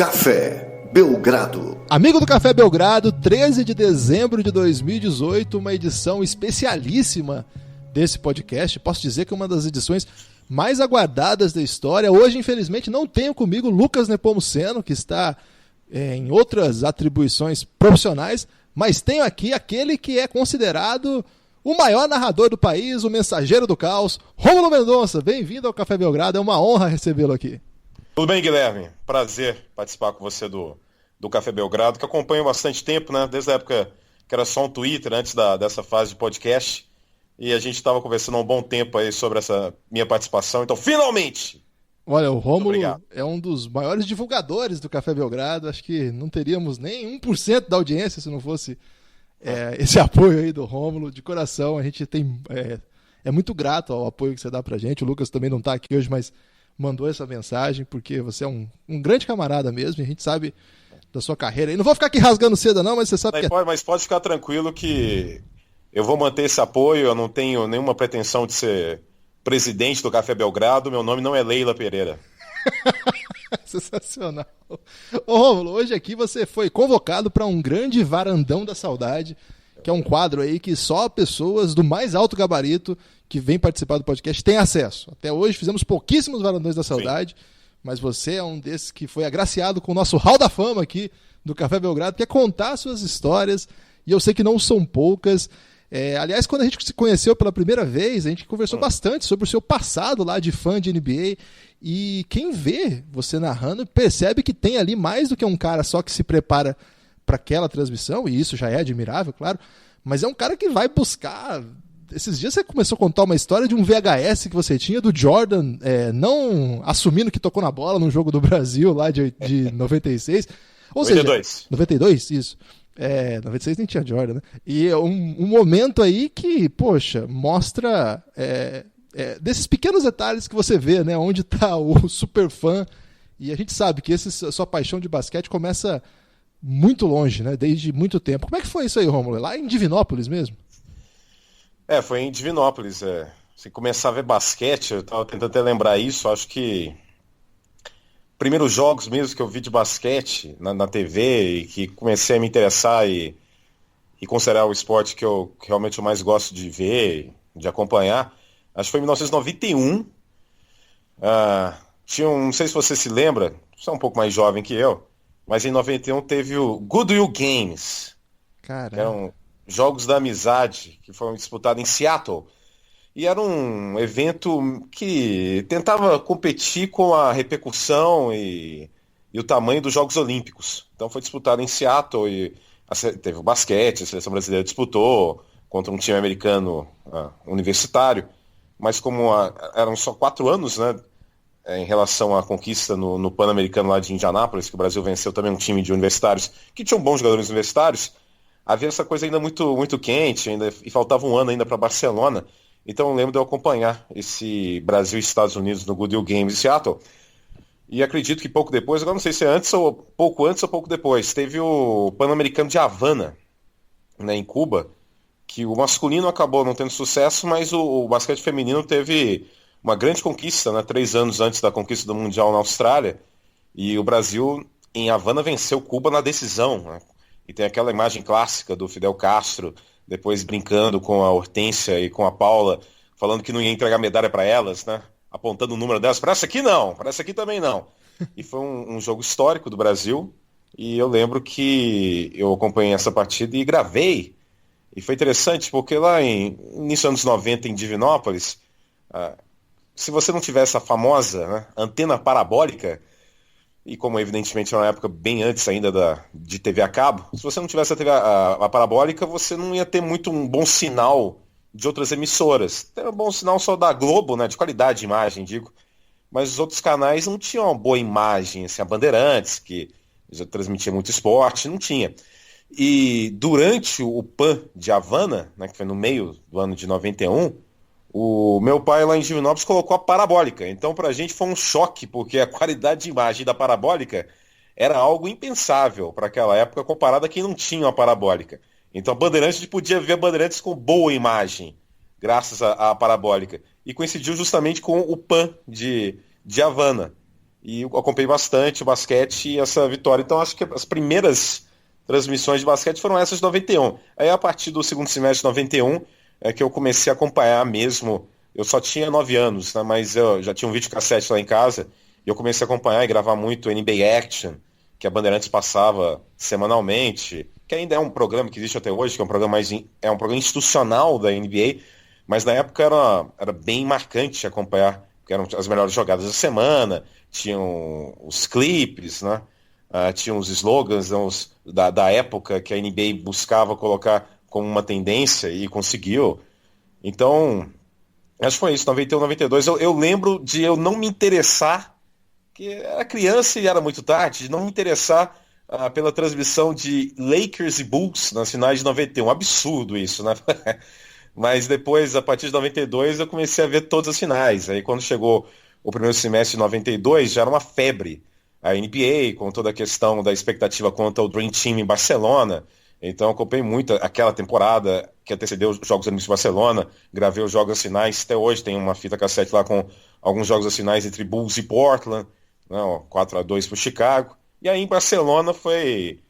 Café Belgrado. Amigo do Café Belgrado, 13 de dezembro de 2018, uma edição especialíssima desse podcast. Posso dizer que é uma das edições mais aguardadas da história. Hoje, infelizmente, não tenho comigo Lucas Nepomuceno, que está em outras atribuições profissionais, mas tenho aqui aquele que é considerado o maior narrador do país, o mensageiro do caos, Rômulo Mendonça. Bem-vindo ao Café Belgrado, é uma honra recebê-lo aqui. Tudo bem, Guilherme? Prazer participar com você do Café Belgrado, que acompanho há bastante tempo, né? Desde a época que era só um Twitter, antes dessa fase de podcast. E a gente estava conversando há um bom tempo aí sobre essa minha participação. Então, finalmente! Olha, o Rômulo é um dos maiores divulgadores do Café Belgrado. Acho que não teríamos nem 1% da audiência se não fosse esse apoio aí do Rômulo. De coração, a gente é muito grato ao apoio que você dá pra gente. O Lucas também não está aqui hoje, mas mandou essa mensagem, porque você é um grande camarada mesmo, e a gente sabe da sua carreira. E não vou ficar aqui rasgando seda não, mas você sabe Mas pode ficar tranquilo que eu vou manter esse apoio. Eu não tenho nenhuma pretensão de ser presidente do Café Belgrado. Meu nome não é Leila Pereira. Sensacional. Ô Rômulo, hoje aqui você foi convocado para um grande varandão da saudade, que é um quadro aí que só pessoas do mais alto gabarito que vêm participar do podcast têm acesso. Até hoje fizemos pouquíssimos varandões da saudade, sim, mas você é um desses que foi agraciado com o nosso hall da fama aqui do Café Belgrado, que é contar suas histórias, e eu sei que não são poucas. Aliás, quando a gente se conheceu pela primeira vez, a gente conversou bastante sobre o seu passado lá de fã de NBA, e quem vê você narrando percebe que tem ali mais do que um cara só que se prepara para aquela transmissão, e isso já é admirável, claro, mas é um cara que vai buscar. Esses dias você começou a contar uma história de um VHS que você tinha do Jordan não assumindo que tocou na bola num jogo do Brasil lá de 96. Ou 92. Seja, 92, isso. 96 nem tinha Jordan, né? E é um momento aí que, poxa, mostra desses pequenos detalhes que você vê, né? Onde está o super fã. E a gente sabe que a sua paixão de basquete começa muito longe, né? Desde muito tempo. Como é que foi isso aí, Rômulo? Lá em Divinópolis mesmo? Foi em Divinópolis. Se começar a ver basquete, eu estava tentando até lembrar isso, acho que primeiros jogos mesmo que eu vi de basquete na TV e que comecei a me interessar e considerar o esporte que eu realmente mais gosto de ver, de acompanhar, acho que foi em 1991. Não sei se você se lembra, você é um pouco mais jovem que eu, mas em 91 teve o Goodwill Games. Caramba. Que eram jogos da amizade que foram disputados em Seattle. E era um evento que tentava competir com a repercussão e o tamanho dos Jogos Olímpicos. Então foi disputado em Seattle e teve o basquete, a seleção brasileira disputou contra um time americano universitário, mas como eram só 4 anos, né, em relação à conquista no Pan-Americano lá de Indianápolis, que o Brasil venceu também um time de universitários que tinham bons jogadores universitários, havia essa coisa ainda muito, muito quente, e faltava um ano ainda para Barcelona. Então eu lembro de eu acompanhar esse Brasil e Estados Unidos no Goodwill Games em Seattle. E acredito que pouco depois, agora não sei se é pouco depois, teve o Pan-Americano de Havana, né, em Cuba, que o masculino acabou não tendo sucesso, mas o basquete feminino teve uma grande conquista, né, 3 anos antes da conquista do Mundial na Austrália. E o Brasil, em Havana, venceu Cuba na decisão, né? E tem aquela imagem clássica do Fidel Castro, depois brincando com a Hortência e com a Paula, falando que não ia entregar medalha para elas, né? Apontando o número delas. Para essa aqui não, para essa aqui também não. E foi um jogo histórico do Brasil. E eu lembro que eu acompanhei essa partida e gravei. E foi interessante, porque lá início dos anos 90, em Divinópolis, se você não tivesse a famosa, né, antena parabólica, e como evidentemente era uma época bem antes ainda de TV a cabo, se você não tivesse a TV a parabólica, você não ia ter muito um bom sinal de outras emissoras. Tem um bom sinal só da Globo, né, de qualidade de imagem, digo, mas os outros canais não tinham uma boa imagem, assim, a Bandeirantes, que já transmitia muito esporte, não tinha. E durante o PAN de Havana, né, que foi no meio do ano de 91, o meu pai lá em Divinópolis colocou a parabólica. Então pra gente foi um choque, porque a qualidade de imagem da parabólica era algo impensável para aquela época, comparado a quem não tinha uma parabólica. Então a Bandeirantes, a gente podia ver a Bandeirantes com boa imagem, graças à parabólica. E coincidiu justamente com o PAN de Havana. e eu acompanhei bastante o basquete e essa vitória. Então acho que as primeiras transmissões de basquete foram essas de 91. Aí a partir do segundo semestre de 91 é que eu comecei a acompanhar mesmo. Eu só tinha 9 anos, né, mas eu já tinha um videocassete lá em casa e eu comecei a acompanhar e gravar muito NBA Action, que a Bandeirantes passava semanalmente, que ainda é um programa que existe até hoje, que é um programa é um programa institucional da NBA, mas na época era bem marcante acompanhar, porque eram as melhores jogadas da semana, tinham os clipes, né? Tinham os slogans, né, da época que a NBA buscava colocar como uma tendência e conseguiu. Então, acho que foi isso, 91, 92. Eu lembro de eu não me interessar, que era criança e era muito tarde, de não me interessar pela transmissão de Lakers e Bulls nas finais de 91. Absurdo isso, né? Mas depois, a partir de 92, eu comecei a ver todas as finais. Aí quando chegou o primeiro semestre de 92, já era uma febre. A NBA, com toda a questão da expectativa quanto ao Dream Team em Barcelona. Então eu acompanhei muito aquela temporada que antecedeu os Jogos Olímpicos de Barcelona, gravei os Jogos Finais, até hoje tem uma fita cassete lá com alguns Jogos Finais entre Bulls e Portland, né, 4-2 para o Chicago. E aí em Barcelona foi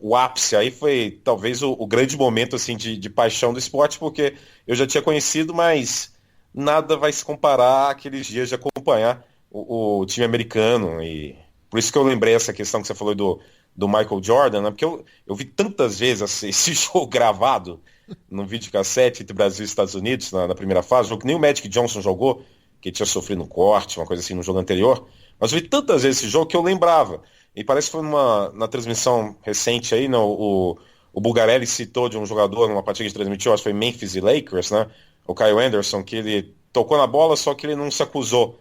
o ápice, aí foi talvez o grande momento assim, de paixão do esporte, porque eu já tinha conhecido, mas nada vai se comparar àqueles dias de acompanhar o time americano. E por isso que eu lembrei essa questão que você falou do Michael Jordan, né? Porque eu vi tantas vezes esse jogo gravado no videocassete entre Brasil e Estados Unidos na primeira fase, jogo que nem o Magic Johnson jogou, que tinha sofrido um corte, uma coisa assim no jogo anterior, mas eu vi tantas vezes esse jogo que eu lembrava. E parece que foi na transmissão recente aí, né, o Bulgarelli citou de um jogador numa partida que transmitiu, acho que foi Memphis e Lakers, né? O Kyle Anderson, que ele tocou na bola, só que ele não se acusou.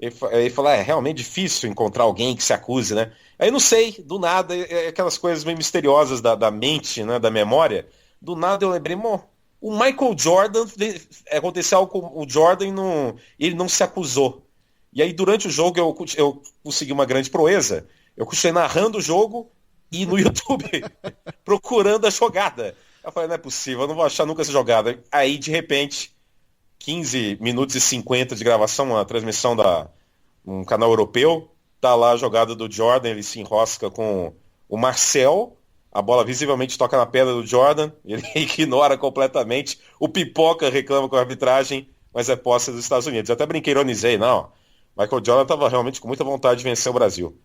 Ele falou, é realmente difícil encontrar alguém que se acuse, né? Aí não sei, do nada, aquelas coisas meio misteriosas da mente, né, da memória. Do nada eu lembrei, o Michael Jordan, aconteceu algo com o Jordan e ele não se acusou. E aí durante o jogo eu consegui uma grande proeza. Eu continuei narrando o jogo e no YouTube procurando a jogada. Eu falei, não é possível, eu não vou achar nunca essa jogada. Aí de repente 15 minutos e 50 de gravação, a transmissão um canal europeu, tá lá a jogada do Jordan, ele se enrosca com o Marcel, a bola visivelmente toca na pedra do Jordan, ele ignora completamente, o Pipoca reclama com a arbitragem, mas é posse dos Estados Unidos. Eu até brinquei, ironizei, não, Michael Jordan estava realmente com muita vontade de vencer o Brasil.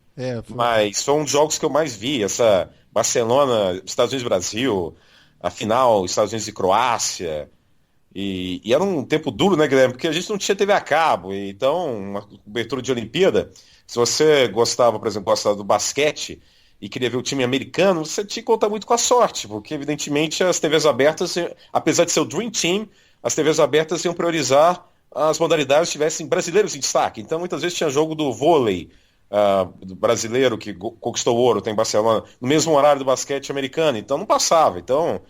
Mas foi um dos jogos que eu mais vi, essa Barcelona, Estados Unidos-Brasil, a final, Estados Unidos e Croácia. E era um tempo duro, né, Guilherme? Porque a gente não tinha TV a cabo. Então, uma cobertura de Olimpíada, se você gostava, por exemplo, do basquete e queria ver o time americano, você tinha que contar muito com a sorte, porque, evidentemente, as TVs abertas, apesar de ser o Dream Team, as TVs abertas iam priorizar as modalidades que tivessem brasileiros em destaque. Então, muitas vezes tinha jogo do vôlei do brasileiro que conquistou ouro, tem em Barcelona, no mesmo horário do basquete americano. Então, não passava. Então,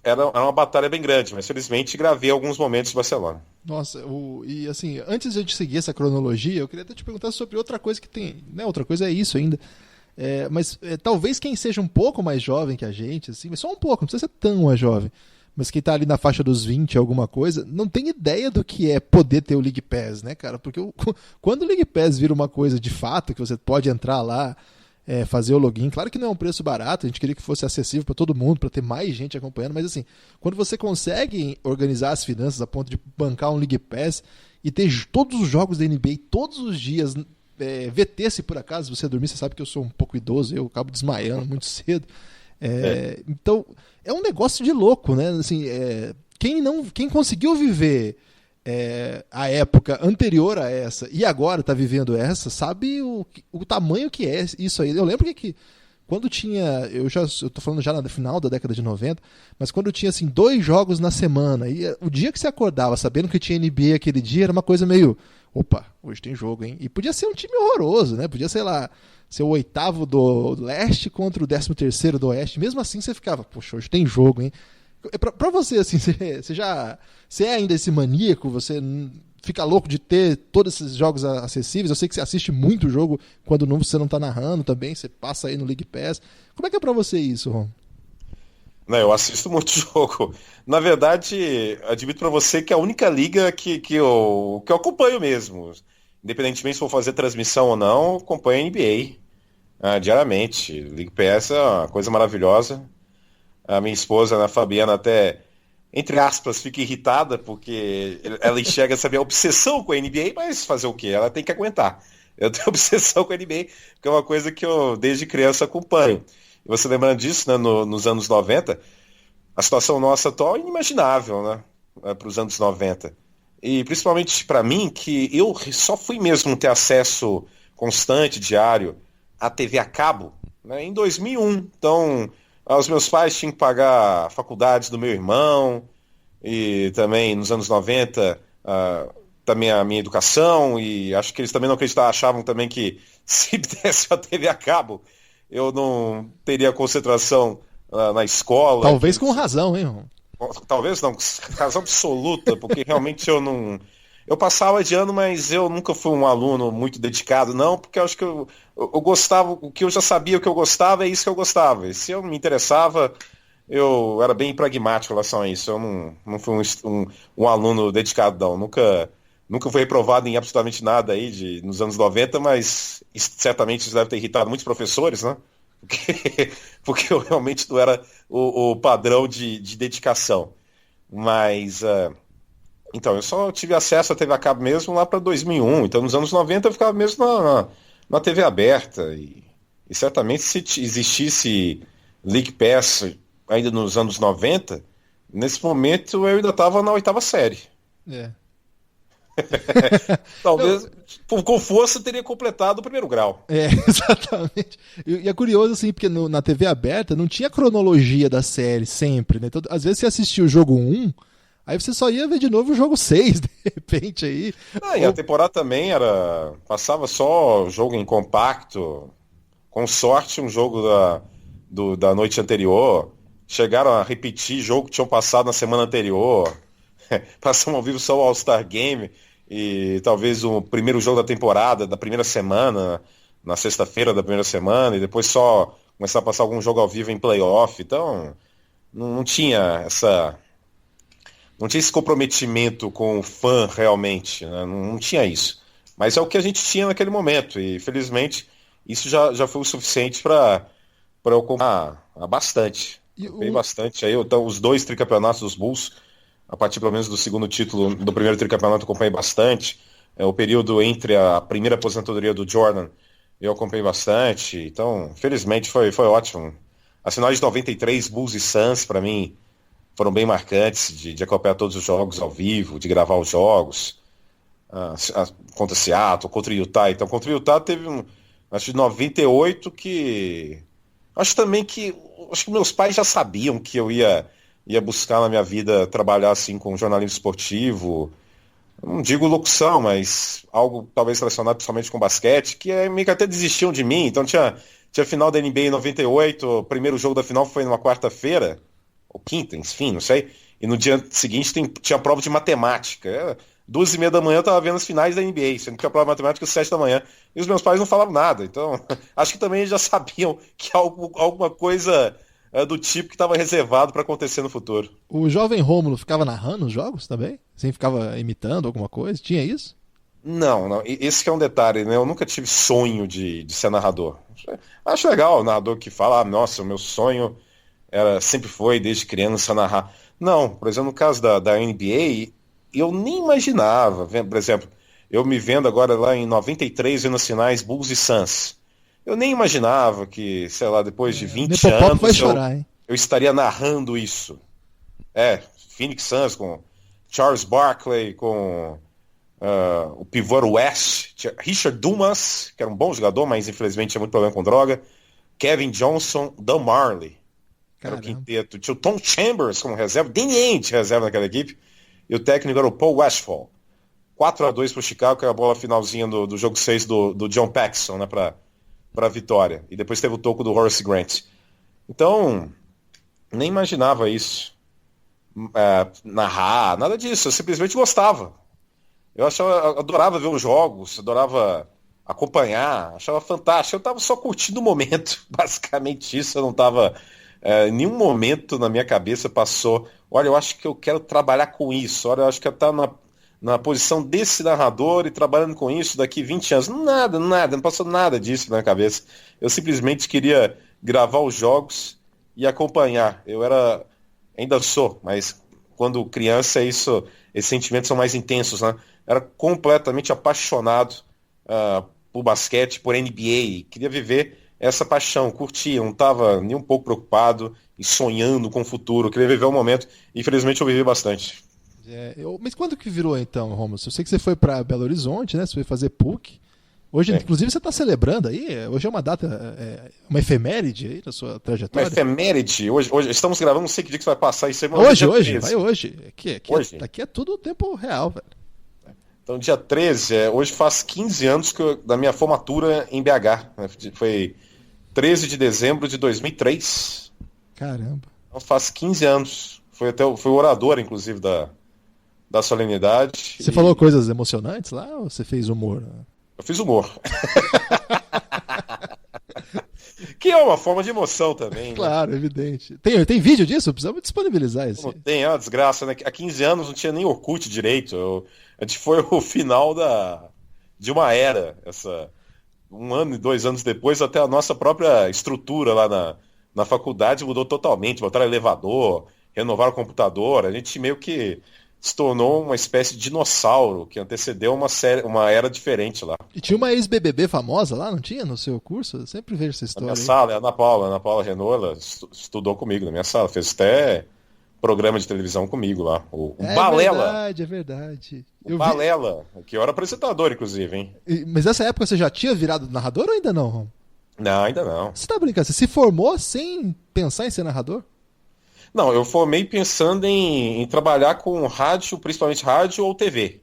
era uma batalha bem grande, mas felizmente gravei alguns momentos de Barcelona. Nossa, e assim, antes de a gente seguir essa cronologia, eu queria até te perguntar sobre outra coisa que tem, né? Outra coisa é isso ainda. Mas talvez quem seja um pouco mais jovem que a gente, assim, mas só um pouco, não precisa ser tão mais jovem, mas quem tá ali na faixa dos 20, alguma coisa, não tem ideia do que é poder ter o League Pass, né, cara? Porque quando o League Pass vira uma coisa de fato, que você pode entrar lá, fazer o login. Claro que não é um preço barato, a gente queria que fosse acessível para todo mundo, para ter mais gente acompanhando, mas assim, quando você consegue organizar as finanças a ponto de bancar um League Pass e ter todos os jogos da NBA todos os dias, VT se por acaso você dormir, você sabe que eu sou um pouco idoso, eu acabo desmaiando muito cedo. Então, é um negócio de louco, né? Assim, quem conseguiu viver a época anterior a essa e agora está vivendo essa, sabe o tamanho que é isso aí. Eu lembro que quando tinha, eu tô falando já no final da década de 90, mas quando tinha assim 2 jogos na semana, e o dia que você acordava sabendo que tinha NBA aquele dia, era uma coisa meio, opa, hoje tem jogo, hein? E podia ser um time horroroso, né? Podia, sei lá, ser o 8º do leste contra o 13º do oeste. Mesmo assim você ficava, poxa, hoje tem jogo, hein? Pra você, assim, você é ainda esse maníaco? Você fica louco de ter todos esses jogos acessíveis? Eu sei que você assiste muito jogo quando você não tá narrando também, você passa aí no League Pass. Como é que é pra você isso, Ron? Não, eu assisto muito jogo. Na verdade, admito pra você que é a única liga que eu acompanho mesmo. independentemente se for fazer transmissão ou não, acompanho a NBA diariamente. League Pass é uma coisa maravilhosa. A minha esposa, a Fabiana, até, entre aspas, fica irritada, porque ela enxerga, sabe, a obsessão com a NBA, mas fazer o quê? Ela tem que aguentar. Eu tenho obsessão com a NBA, que é uma coisa que eu, desde criança, acompanho. E você lembrando disso, né, nos anos 90, a situação nossa atual é inimaginável, né, para os anos 90. E principalmente para mim, que eu só fui mesmo ter acesso constante, diário, à TV a cabo, né, em 2001. Então, os meus pais tinham que pagar a faculdade do meu irmão, e também nos anos 90, também a minha educação, e acho que eles também não acreditavam, achavam também que se desse a TV a cabo, eu não teria concentração na escola. Talvez com razão, hein, irmão? Talvez não, razão absoluta, porque realmente eu não... Eu passava de ano, mas eu nunca fui um aluno muito dedicado, não, porque eu acho que eu gostava, o que eu já sabia o que eu gostava, é isso que eu gostava. E se eu me interessava, eu era bem pragmático em relação a isso. Eu não fui um aluno dedicado, não. Nunca fui reprovado em absolutamente nada aí nos anos 90, mas certamente isso deve ter irritado muitos professores, né? Porque eu realmente não era o padrão de dedicação. Mas, então, eu só tive acesso à TV a cabo mesmo lá para 2001. Então, nos anos 90 eu ficava mesmo na TV aberta. E certamente se existisse League Pass ainda nos anos 90, nesse momento eu ainda estava na 8ª série. É. Talvez, com força, teria completado o 1º grau. É, exatamente. E é curioso, assim, porque na TV aberta não tinha cronologia da série sempre, né? Então, às vezes você assistia o jogo 1, aí você só ia ver de novo o jogo 6, de repente, aí. E a temporada também passava só jogo em compacto, com sorte um jogo da noite anterior. Chegaram a repetir jogo que tinham passado na semana anterior. Passamos ao vivo só o All-Star Game e talvez o primeiro jogo da temporada, da primeira semana, na sexta-feira da primeira semana, e depois só começar a passar algum jogo ao vivo em playoff. Então, não tinha esse comprometimento com o fã realmente, né? Não tinha isso. Mas é o que a gente tinha naquele momento, e felizmente isso já foi o suficiente para eu comprar bastante. Comprei bastante aí, então, os 2 tricampeonatos dos Bulls. A partir pelo menos do segundo título, do primeiro tricampeonato, eu acompanhei bastante. O período entre a primeira aposentadoria do Jordan, eu acompanhei bastante. Então, felizmente, foi ótimo. As finais de 93, Bulls e Suns, para mim, foram bem marcantes, de acompanhar todos os jogos ao vivo, de gravar os jogos. Contra Seattle, contra Utah. Então, contra Utah teve acho de 98 que... Acho que meus pais já sabiam que eu ia buscar na minha vida trabalhar assim com jornalismo esportivo, não digo locução, mas algo talvez relacionado principalmente com basquete, que meio que até desistiam de mim. Então tinha final da NBA em 98, o primeiro jogo da final foi numa quarta-feira, ou quinta, enfim, não sei, e no dia seguinte tinha prova de matemática. 2h30 da manhã eu estava vendo as finais da NBA, sendo que a prova de matemática às 7 da manhã, e os meus pais não falavam nada. Então acho que também já sabiam que alguma coisa do tipo que estava reservado para acontecer no futuro. O jovem Rômulo ficava narrando os jogos também? Assim, ficava imitando alguma coisa? Tinha isso? Não. Esse que é um detalhe, né? Eu nunca tive sonho de ser narrador. Acho legal o narrador que fala, nossa, o meu sonho sempre foi, desde criança, narrar. Não, por exemplo, no caso da NBA, eu nem imaginava. Por exemplo, eu me vendo agora lá em 93, vendo as finais Bulls e Suns. Eu nem imaginava que, sei lá, depois de 20 anos vai chorar, hein? Eu estaria narrando isso. Phoenix Suns com Charles Barkley, com o pivô West, Richard Dumas, que era um bom jogador, mas infelizmente tinha muito problema com droga, Kevin Johnson, Dan Marley, que era o quinteto. Tinha o Tom Chambers como reserva, Danny Ainge reserva naquela equipe, e o técnico era o Paul Westphal. 4-2 para o Chicago, que era a bola finalzinha do jogo 6 do John Paxson, né, para a vitória. E depois teve o toco do Horace Grant. Então, nem imaginava isso. Narrar, nada disso. Eu simplesmente gostava. Eu adorava ver os jogos, adorava acompanhar, achava fantástico. Eu estava só curtindo o momento, basicamente isso. Eu não estava... em nenhum momento na minha cabeça passou, olha, eu acho que eu quero trabalhar com isso. Olha, eu acho que eu estou na posição desse narrador e trabalhando com isso daqui 20 anos. Nada, não passou nada disso na minha cabeça. Eu simplesmente queria gravar os jogos e acompanhar. Ainda sou, mas quando criança esses sentimentos são mais intensos, né? Era completamente apaixonado por basquete, por NBA, queria viver essa paixão, curtia, não estava nem um pouco preocupado e sonhando com o futuro, queria viver o momento, e infelizmente eu vivi bastante. Mas quando que virou então, Romulo? Eu sei que você foi para Belo Horizonte, né? Você foi fazer PUC. Hoje, inclusive, você está celebrando aí. Hoje é uma data, uma efeméride aí na sua trajetória. Uma efeméride? Hoje estamos gravando, não sei que dia que você vai passar isso aí. Hoje, vai hoje. Aqui é tudo o tempo real, velho. Então, dia 13, hoje faz 15 anos da minha formatura em BH. Né? Foi 13 de dezembro de 2003. Caramba. Então, faz 15 anos. Foi o orador, inclusive, da solenidade. Você falou coisas emocionantes lá ou você fez humor? Eu fiz humor. Que é uma forma de emoção também. Claro, né? Evidente. Tem vídeo disso? Precisamos disponibilizar isso. Tem, é uma desgraça, né? Há 15 anos não tinha nem Orkut direito. A gente foi o final de uma era. 1 ano e 2 anos depois, até a nossa própria estrutura lá na faculdade mudou totalmente. Botaram elevador, renovaram o computador. A gente meio que se tornou uma espécie de dinossauro que antecedeu uma era diferente lá. E tinha uma ex-BBB famosa lá, não tinha, no seu curso? Eu sempre vejo essa história. Na minha sala, é a Ana Paula Renault, ela estudou comigo na minha sala, fez até programa de televisão comigo lá. O Balela. É verdade. O Balela, que eu era apresentador, inclusive, hein? Mas nessa época você já tinha virado narrador ou ainda não, Rom? Não, ainda não. Você tá brincando? Você se formou sem pensar em ser narrador? Não, eu formei pensando em trabalhar com rádio, principalmente rádio ou TV.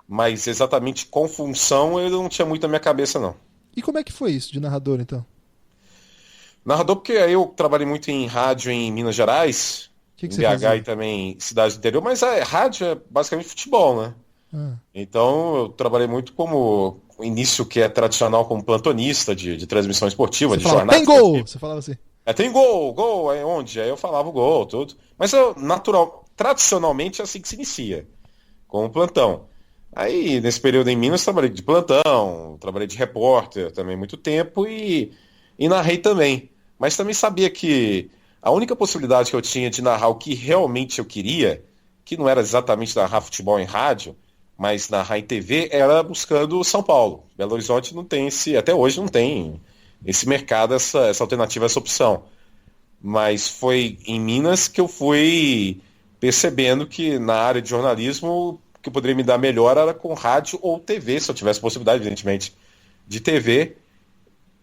Mas exatamente com função eu não tinha muito na minha cabeça, não. E como é que foi isso de narrador, então? Narrador porque eu trabalhei muito em rádio em Minas Gerais, em BH fazia? E também cidade do interior, mas a rádio é basicamente futebol, né? Então eu trabalhei muito como o início que é tradicional como plantonista de transmissão esportiva, de jornada. Tem gol! Você falava assim. Tem gol, é onde? Aí eu falava o gol, tudo. Mas tradicionalmente é assim que se inicia, com o plantão. Aí, nesse período em Minas, trabalhei de plantão, trabalhei de repórter também muito tempo e narrei também. Mas também sabia que a única possibilidade que eu tinha de narrar o que realmente eu queria, que não era exatamente narrar futebol em rádio, mas narrar em TV, era buscando São Paulo. Belo Horizonte não tem até hoje não tem esse mercado, essa alternativa, essa opção. Mas foi em Minas que eu fui percebendo que na área de jornalismo o que poderia me dar melhor era com rádio ou TV, se eu tivesse possibilidade, evidentemente, de TV.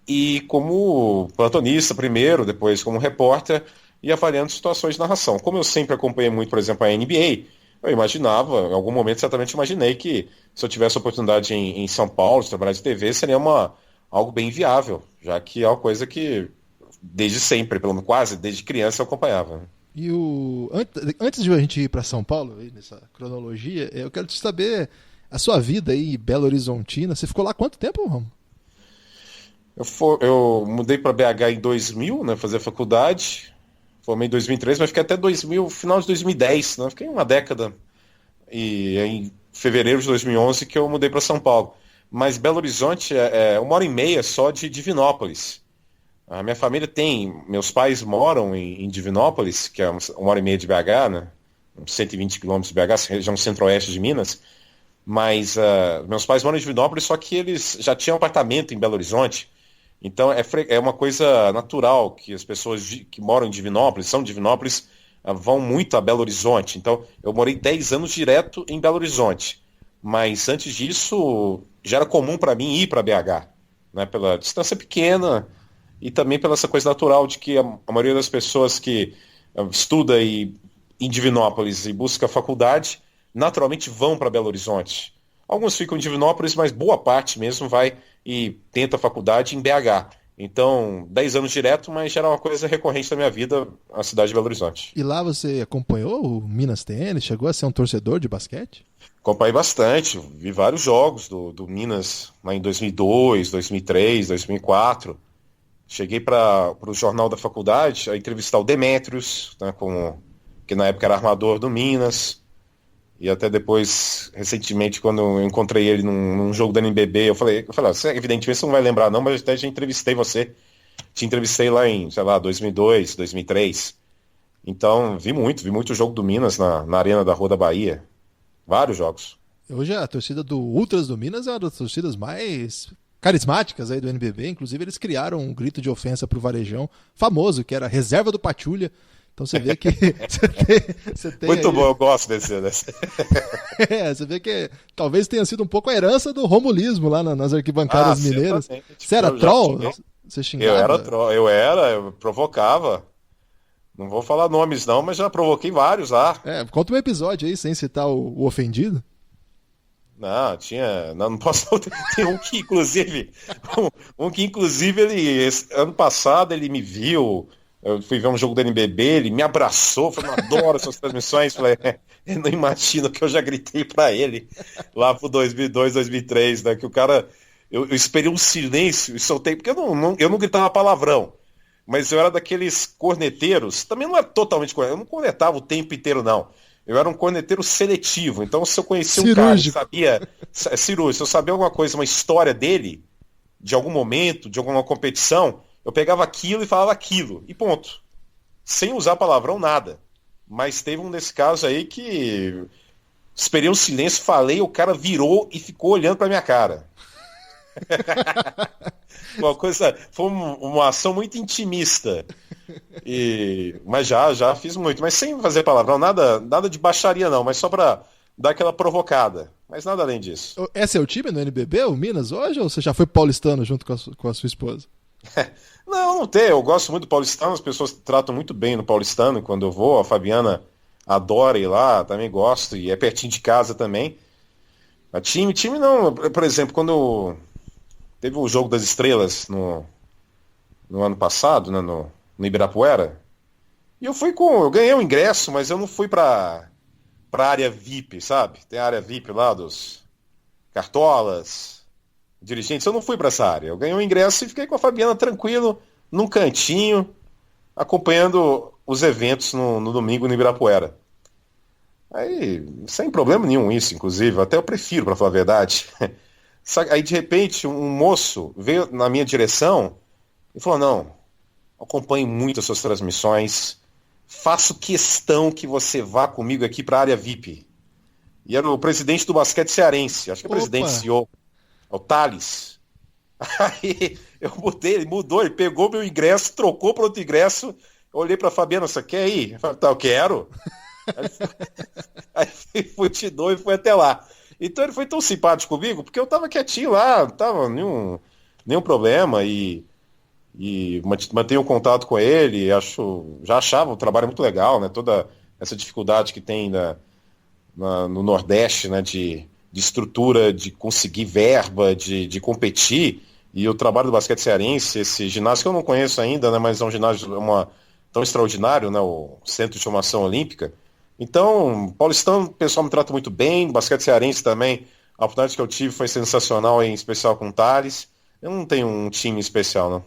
E como plantonista primeiro, depois como repórter, e avaliando situações de narração. Como eu sempre acompanhei muito, por exemplo, a NBA, eu imaginava, em algum momento certamente imaginei que se eu tivesse a oportunidade em São Paulo de trabalhar de TV, seria algo bem viável, já que é uma coisa que desde sempre, pelo menos quase desde criança, eu acompanhava. E antes de a gente ir para São Paulo, aí nessa cronologia, eu quero te saber a sua vida aí, Belo Horizontina. Você ficou lá quanto tempo, Romo? Eu mudei para BH em 2000, né, fazer faculdade, formei em 2003, mas fiquei até final de 2010, né, fiquei uma década, e em fevereiro de 2011 que eu mudei para São Paulo. Mas Belo Horizonte é 1h30 só de Divinópolis. A minha família meus pais moram em Divinópolis, que é 1h30 de BH, né, uns 120 quilômetros de BH, região centro-oeste de Minas, mas meus pais moram em Divinópolis, só que eles já tinham apartamento em Belo Horizonte. Então é uma coisa natural que as pessoas que moram em Divinópolis, são de Divinópolis, vão muito a Belo Horizonte. Então eu morei 10 anos direto em Belo Horizonte. Mas antes disso já era comum para mim ir para BH, né, pela distância pequena e também pela essa coisa natural de que a maioria das pessoas que estuda em Divinópolis e busca faculdade, naturalmente vão para Belo Horizonte. Alguns ficam em Divinópolis, mas boa parte mesmo vai e tenta a faculdade em BH. Então, 10 anos direto, mas já era uma coisa recorrente da minha vida, a cidade de Belo Horizonte. E lá você acompanhou o Minas Tênis? Chegou a ser um torcedor de basquete? Acompanhei bastante, vi vários jogos do Minas lá em 2002, 2003, 2004. Cheguei para o jornal da faculdade a entrevistar o Demétrios, né, que na época era armador do Minas. E até depois, recentemente, quando eu encontrei ele num jogo da NBB, eu falei, você, evidentemente você não vai lembrar não, mas até já entrevistei você. Te entrevistei lá em, sei lá, 2002, 2003. Então, vi muito jogo do Minas na Arena da Rua da Bahia. Vários jogos. Hoje a torcida do Ultras do Minas é uma das torcidas mais carismáticas aí do NBB. Inclusive, eles criaram um grito de ofensa pro Varejão famoso, que era reserva do Patrulha. Então você vê que você tem muito aí... bom, eu gosto desse. Você vê que talvez tenha sido um pouco a herança do romulismo lá nas arquibancadas mineiras. Você era troll? Você xingava? Eu provocava. Não vou falar nomes não, mas já provoquei vários lá. Conta um episódio aí, sem citar o ofendido. Não, não posso. Tem um que inclusive, ele, ano passado ele me viu. Eu fui ver um jogo do NBB, ele me abraçou, falou, adoro essas transmissões. Falei, eu não imagino que eu já gritei pra ele lá pro 2002, 2003, né? Que o cara, eu esperei um silêncio e soltei, porque eu não gritava palavrão, mas eu era daqueles corneteiros, também não era totalmente corneteiro, eu não cornetava o tempo inteiro, não. Eu era um corneteiro seletivo, então se eu conhecia um cara que sabia, cirúrgico, se eu sabia alguma coisa, uma história dele, de algum momento, de alguma competição, eu pegava aquilo e falava aquilo, e ponto. Sem usar palavrão, nada. Mas teve um desse caso aí que esperei um silêncio, falei, o cara virou e ficou olhando pra minha cara. Foi uma ação muito intimista. Mas já fiz muito, mas sem fazer palavrão, nada de baixaria não, mas só pra dar aquela provocada. Mas nada além disso. Esse é o time no NBB, o Minas, hoje, ou você já foi paulistano junto com a sua esposa? Não tem. Eu gosto muito do paulistano, as pessoas tratam muito bem no paulistano quando eu vou. A Fabiana adora ir lá, também gosto, e é pertinho de casa também. A time não. Por exemplo, quando teve o Jogo das Estrelas no ano passado, né, no Ibirapuera, e eu ganhei o ingresso, mas eu não fui pra área VIP, sabe? Tem a área VIP lá dos cartolas, dirigentes, eu não fui para essa área. Eu ganhei o ingresso e fiquei com a Fabiana tranquilo, num cantinho, acompanhando os eventos no domingo no Ibirapuera. Aí, sem problema nenhum isso, inclusive, até eu prefiro, para falar a verdade. Aí, de repente, um moço veio na minha direção e falou, não, acompanho muito as suas transmissões, faço questão que você vá comigo aqui para a área VIP. E era o presidente do basquete cearense, acho que é o presidente CEO. O Thales. Aí eu mudei, ele mudou, ele pegou meu ingresso, trocou para outro ingresso. Eu olhei para a Fabiana, você quer ir? Eu falei, tá, eu quero. Aí fui te dou e fui até lá. Então ele foi tão simpático comigo, porque eu tava quietinho lá, não tava nenhum problema e mantenho contato com ele, já achava o trabalho muito legal, né? Toda essa dificuldade que tem no Nordeste, né? De estrutura, de conseguir verba, de competir, e o trabalho do basquete cearense, esse ginásio que eu não conheço ainda, né, mas é um ginásio tão extraordinário, né, o Centro de Formação Olímpica. Então, paulistano, o pessoal me trata muito bem, basquete cearense também, a oportunidade que eu tive foi sensacional, em especial com o Thales. Eu não tenho um time especial, não.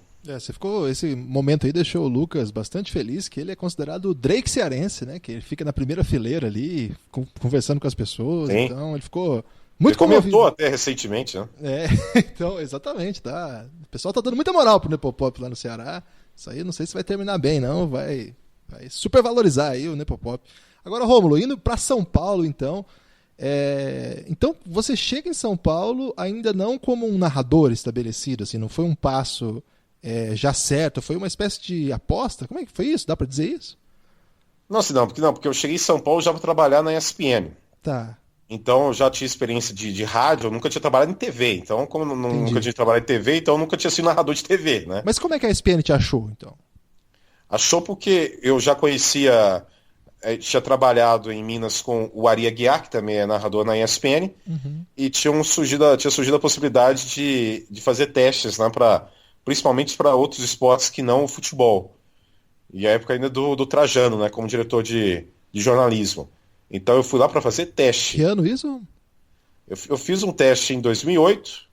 Esse momento aí deixou o Lucas bastante feliz, que ele é considerado o Drake cearense, né? Que ele fica na primeira fileira ali, conversando com as pessoas. Sim. Então ele ficou muito comovido. Ele comentou até recentemente, né? Então, exatamente, tá. O pessoal tá dando muita moral pro Nepopop lá no Ceará. Isso aí não sei se vai terminar bem, não. Vai supervalorizar aí o Nepopop. Agora, Rômulo, indo para São Paulo, então. Então, você chega em São Paulo ainda não como um narrador estabelecido, assim, não foi um passo já certo, foi uma espécie de aposta? Como é que foi isso? Dá para dizer isso? Porque eu cheguei em São Paulo já para trabalhar na ESPN. Tá. Então, eu já tinha experiência de rádio, eu nunca tinha trabalhado em TV. Então, como eu nunca tinha trabalhado em TV, então eu nunca tinha sido narrador de TV, né? Mas como é que a ESPN te achou, então? Achou porque eu já conhecia, tinha trabalhado em Minas com o Ari Aguiar, que também é narrador na ESPN, e tinha surgido a possibilidade de fazer testes, né, principalmente para outros esportes que não o futebol. E a época ainda do Trajano, né, como diretor de jornalismo. Então eu fui lá para fazer teste. Que ano isso? Eu fiz um teste em 2008,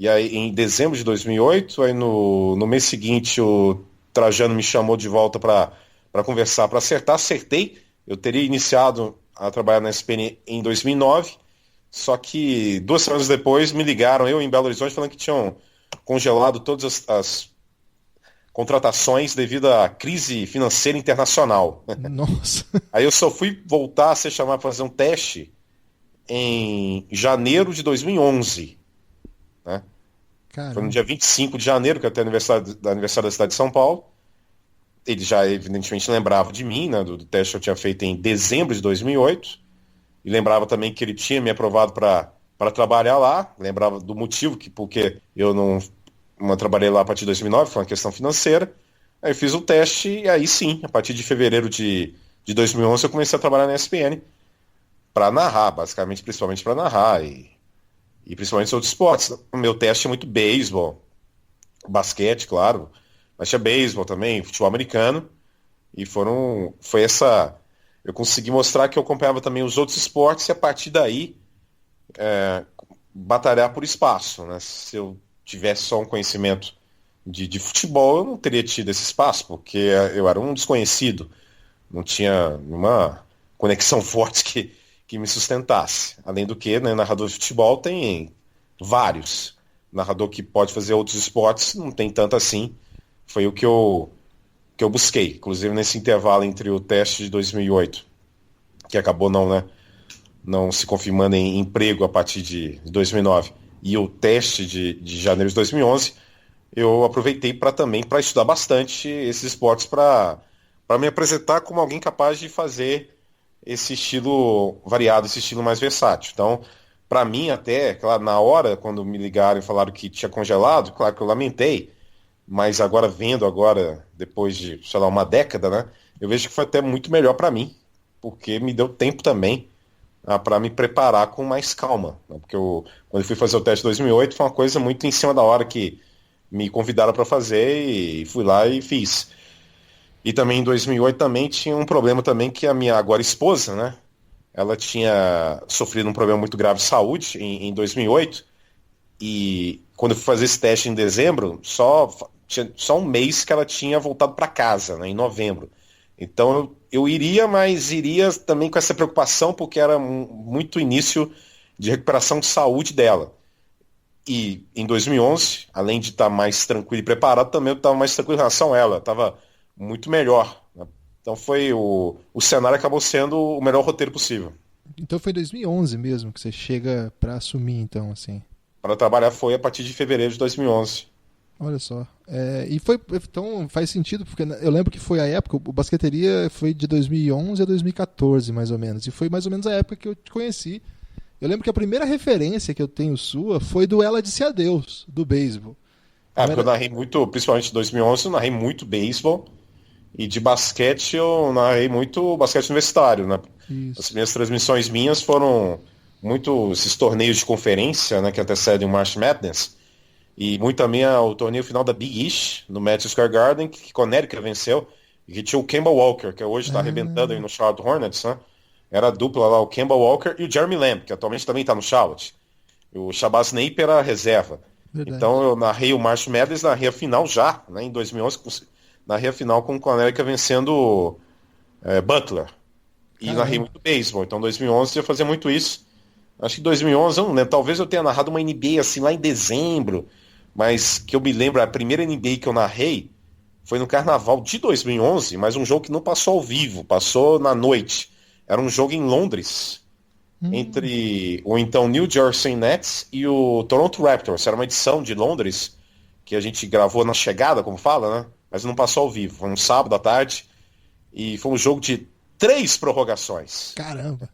e aí em dezembro de 2008, aí no mês seguinte o Trajano me chamou de volta para conversar, para acertar. Acertei. Eu teria iniciado a trabalhar na ESPN em 2009, só que 2 semanas depois me ligaram, eu em Belo Horizonte, falando que tinham congelado todas as contratações devido à crise financeira internacional. Nossa. Aí eu só fui voltar a ser chamado para fazer um teste em janeiro de 2011, né? Caramba. Foi no dia 25 de janeiro, que até aniversário da cidade de São Paulo. Ele já evidentemente lembrava de mim, né, do teste que eu tinha feito em dezembro de 2008, e lembrava também que ele tinha me aprovado para trabalhar lá, lembrava do motivo porque eu não trabalhei lá a partir de 2009, foi uma questão financeira. Aí eu fiz o teste e aí sim, a partir de fevereiro de 2011 eu comecei a trabalhar na ESPN para narrar, basicamente, principalmente para narrar e principalmente outros esportes. O meu teste é muito beisebol, basquete, claro, mas tinha beisebol também, futebol americano, e eu consegui mostrar que eu acompanhava também os outros esportes e a partir daí batalhar por espaço, né? Se eu tivesse só um conhecimento de futebol, eu não teria tido esse espaço, porque eu era um desconhecido, não tinha uma conexão forte que me sustentasse. Além do que, né, narrador de futebol tem vários. Narrador que pode fazer outros esportes, não tem tanto assim. Foi o que eu busquei. Inclusive nesse intervalo entre o teste de 2008, que acabou não se confirmando em emprego a partir de 2009, e o teste de janeiro de 2011, eu aproveitei para estudar bastante esses esportes para me apresentar como alguém capaz de fazer esse estilo variado, esse estilo mais versátil. Então, para mim até, claro, na hora, quando me ligaram e falaram que tinha congelado, claro que eu lamentei, mas vendo depois de, sei lá, uma década, né, eu vejo que foi até muito melhor para mim, porque me deu tempo também para me preparar com mais calma, né, porque quando eu fui fazer o teste de 2008 foi uma coisa muito em cima da hora que me convidaram para fazer e fui lá e fiz. E também em 2008 também tinha um problema também que a minha agora esposa, né, ela tinha sofrido um problema muito grave de saúde em 2008, e quando eu fui fazer esse teste em dezembro, tinha só um mês que ela tinha voltado para casa, né, em novembro. Então eu iria, mas iria também com essa preocupação, porque era muito início de recuperação de saúde dela. E em 2011, além de estar mais tranquilo e preparado, também eu estava mais tranquilo em relação a ela, estava muito melhor, né? Então o cenário acabou sendo o melhor roteiro possível. Então foi em 2011 mesmo que você chega para assumir, então, assim. Para trabalhar foi a partir de fevereiro de 2011. Olha só. Então faz sentido, porque eu lembro que foi a época, o Basqueteria foi de 2011 a 2014, mais ou menos. E foi mais ou menos a época que eu te conheci. Eu lembro que a primeira referência que eu tenho sua foi do Ela Disse Adeus, do beisebol. Porque eu narrei muito, principalmente em 2011, eu narrei muito beisebol. E de basquete eu narrei muito basquete universitário, né? Isso. As primeiras transmissões minhas foram muito esses torneios de conferência, né, que antecedem o March Madness. E muito também o torneio final da Big East, no Madison Square Garden, que Connecticut venceu, e que tinha o Kemba Walker, que hoje está arrebentando aí no Charlotte Hornets, né? Era a dupla lá, o Kemba Walker e o Jeremy Lamb, que atualmente também está no Charlotte. O Shabazz Napier era a reserva. Verdade. Então eu narrei o March Madness, narrei a final já, né, em 2011, narrei a final com o Connecticut vencendo Butler. E Caramba. narrei muito beisebol. Então em 2011 eu fazia muito isso. Acho que em 2011, eu não lembro, talvez eu tenha narrado uma NBA assim lá em dezembro, mas que eu me lembro, a primeira NBA que eu narrei foi no Carnaval de 2011, mas um jogo que não passou ao vivo, passou na noite. Era um jogo em Londres, entre o então New Jersey Nets e o Toronto Raptors. Era uma edição de Londres que a gente gravou na chegada, como fala, né? Mas não passou ao vivo. Foi um sábado à tarde e foi um jogo de 3 prorrogações. Caramba.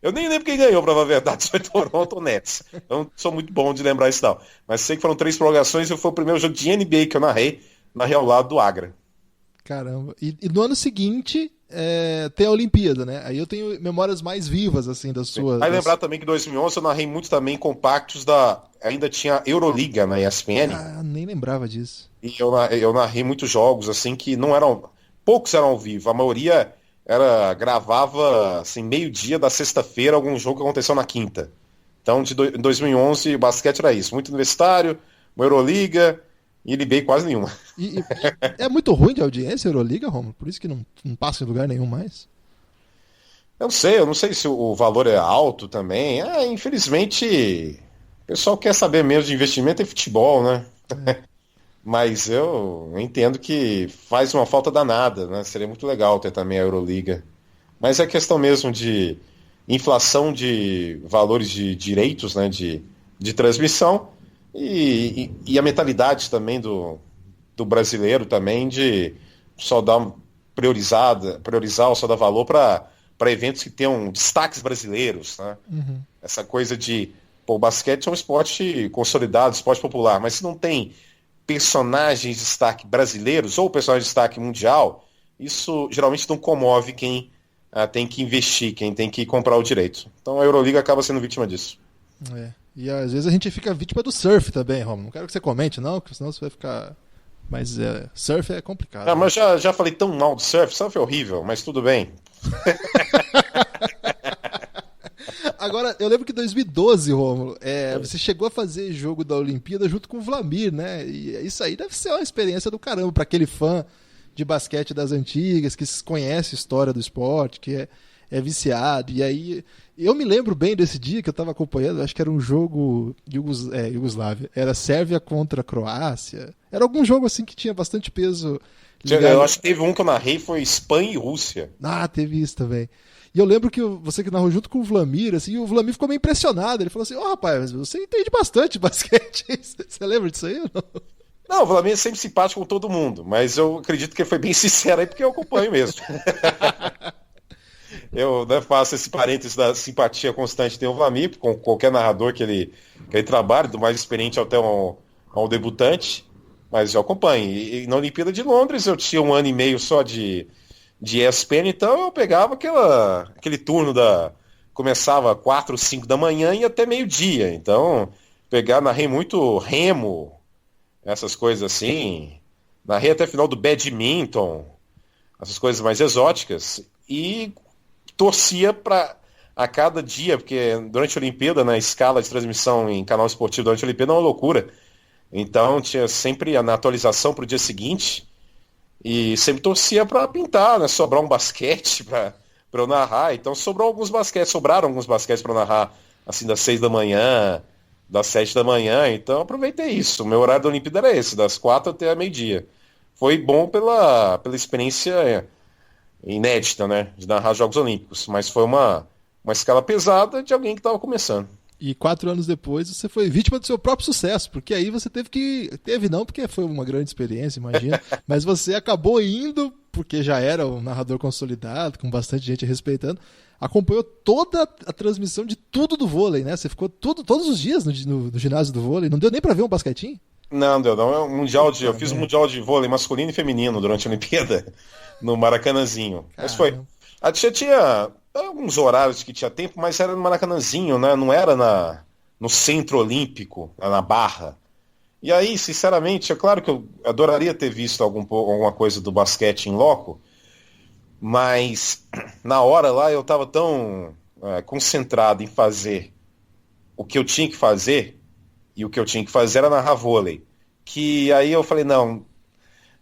Eu nem lembro quem ganhou, pra falar a verdade, se foi Toronto ou Nets. Eu não sou muito bom de lembrar isso não. Mas sei que foram 3 prorrogações e foi o primeiro jogo de NBA que eu narrei ao lado do Agra. Caramba. E no ano seguinte tem a Olimpíada, né? Aí eu tenho memórias mais vivas, assim, das suas... Vai lembrar também que em 2011 eu narrei muito também compactos ainda tinha Euroliga na ESPN. Ah, nem lembrava disso. E eu narrei muitos jogos, assim, que não eram... Poucos eram ao vivo, a maioria gravava, assim, meio-dia da sexta-feira algum jogo que aconteceu na quinta. Então, em 2011, o basquete era isso. Muito universitário, uma Euroliga... E NBA quase nenhuma. E é muito ruim de audiência a Euroliga, Romulo? Por isso que não passa em lugar nenhum mais? Eu não sei se o valor é alto também. Infelizmente, o pessoal quer saber mesmo de investimento em futebol, né? Mas eu entendo que faz uma falta danada, né? Seria muito legal ter também a Euroliga. Mas é questão mesmo de inflação de valores de direitos, né? De transmissão e a mentalidade também do brasileiro também de só dar priorizar ou só dar valor para eventos que tenham destaques brasileiros, né? Uhum. Essa coisa de, pô, o basquete é um esporte consolidado, esporte popular, mas se não tem personagens de destaque brasileiros ou personagens de destaque mundial, isso geralmente não comove quem tem que investir, quem tem que comprar o direito. Então a Euroliga acaba sendo vítima disso. É. E às vezes a gente fica vítima do surf também, Romulo. Não quero que você comente, não, porque senão você vai ficar. Mas surf é complicado. Mas já falei tão mal do surf é horrível, mas tudo bem. Agora, eu lembro que em 2012, Rômulo, você chegou a fazer jogo da Olimpíada junto com o Vlamir, né? E isso aí deve ser uma experiência do caramba para aquele fã de basquete das antigas, que conhece a história do esporte, que é viciado. E aí, eu me lembro bem desse dia que eu estava acompanhando, acho que era um jogo Iugoslávia. Era Sérvia contra Croácia. Era algum jogo assim que tinha bastante peso ligado. Eu acho que teve um que eu narrei, foi Espanha e Rússia. Teve isso também. E eu lembro que você que narrou junto com o Vlamir, assim, o Vlamir ficou meio impressionado. Ele falou assim, rapaz, você entende bastante de basquete. Você lembra disso aí ou não? Não, o Vlamir é sempre simpático com todo mundo, mas eu acredito que ele foi bem sincero aí, porque eu acompanho mesmo. Eu faço esse parênteses da simpatia constante tem o Vlamir, com qualquer narrador que ele trabalhe, do mais experiente até ao debutante, mas eu acompanho. E na Olimpíada de Londres eu tinha 1 ano e meio só de ESPN, então eu pegava aquele turno começava 4, 5 da manhã e até meio-dia. Então, narrei muito remo, essas coisas assim. Narrei até final do badminton, essas coisas mais exóticas. E torcia para a cada dia, porque durante a Olimpíada, na escala de transmissão em canal esportivo durante a Olimpíada é uma loucura. Então tinha sempre na atualização para o dia seguinte e sempre torcia para pintar, né? Sobrar um basquete para eu narrar. Então sobraram alguns basquetes para narrar assim das 6 da manhã, das 7 da manhã. Então aproveitei isso. O meu horário da Olimpíada era esse, das 4 até meio-dia. Foi bom pela experiência inédita, né, de narrar Jogos Olímpicos, mas foi uma escala pesada de alguém que estava começando. E 4 anos depois você foi vítima do seu próprio sucesso, porque aí você teve não, porque foi uma grande experiência, imagina, mas você acabou indo, porque já era um narrador consolidado, com bastante gente respeitando, acompanhou toda a transmissão de tudo do vôlei, né? Você ficou todos os dias no ginásio do vôlei, não deu nem pra ver um basquetinho? Não, deu não. Eu fiz um mundial de vôlei masculino e feminino durante a Olimpíada, no Maracanãzinho. Mas foi. Tinha alguns horários que tinha tempo, mas era no Maracanãzinho, né? Não era no Centro Olímpico, na Barra. E aí, sinceramente, é claro que eu adoraria ter visto alguma coisa do basquete em loco, mas na hora lá eu estava tão concentrado em fazer o que eu tinha que fazer, e o que eu tinha que fazer era narrar vôlei, que aí eu falei, não,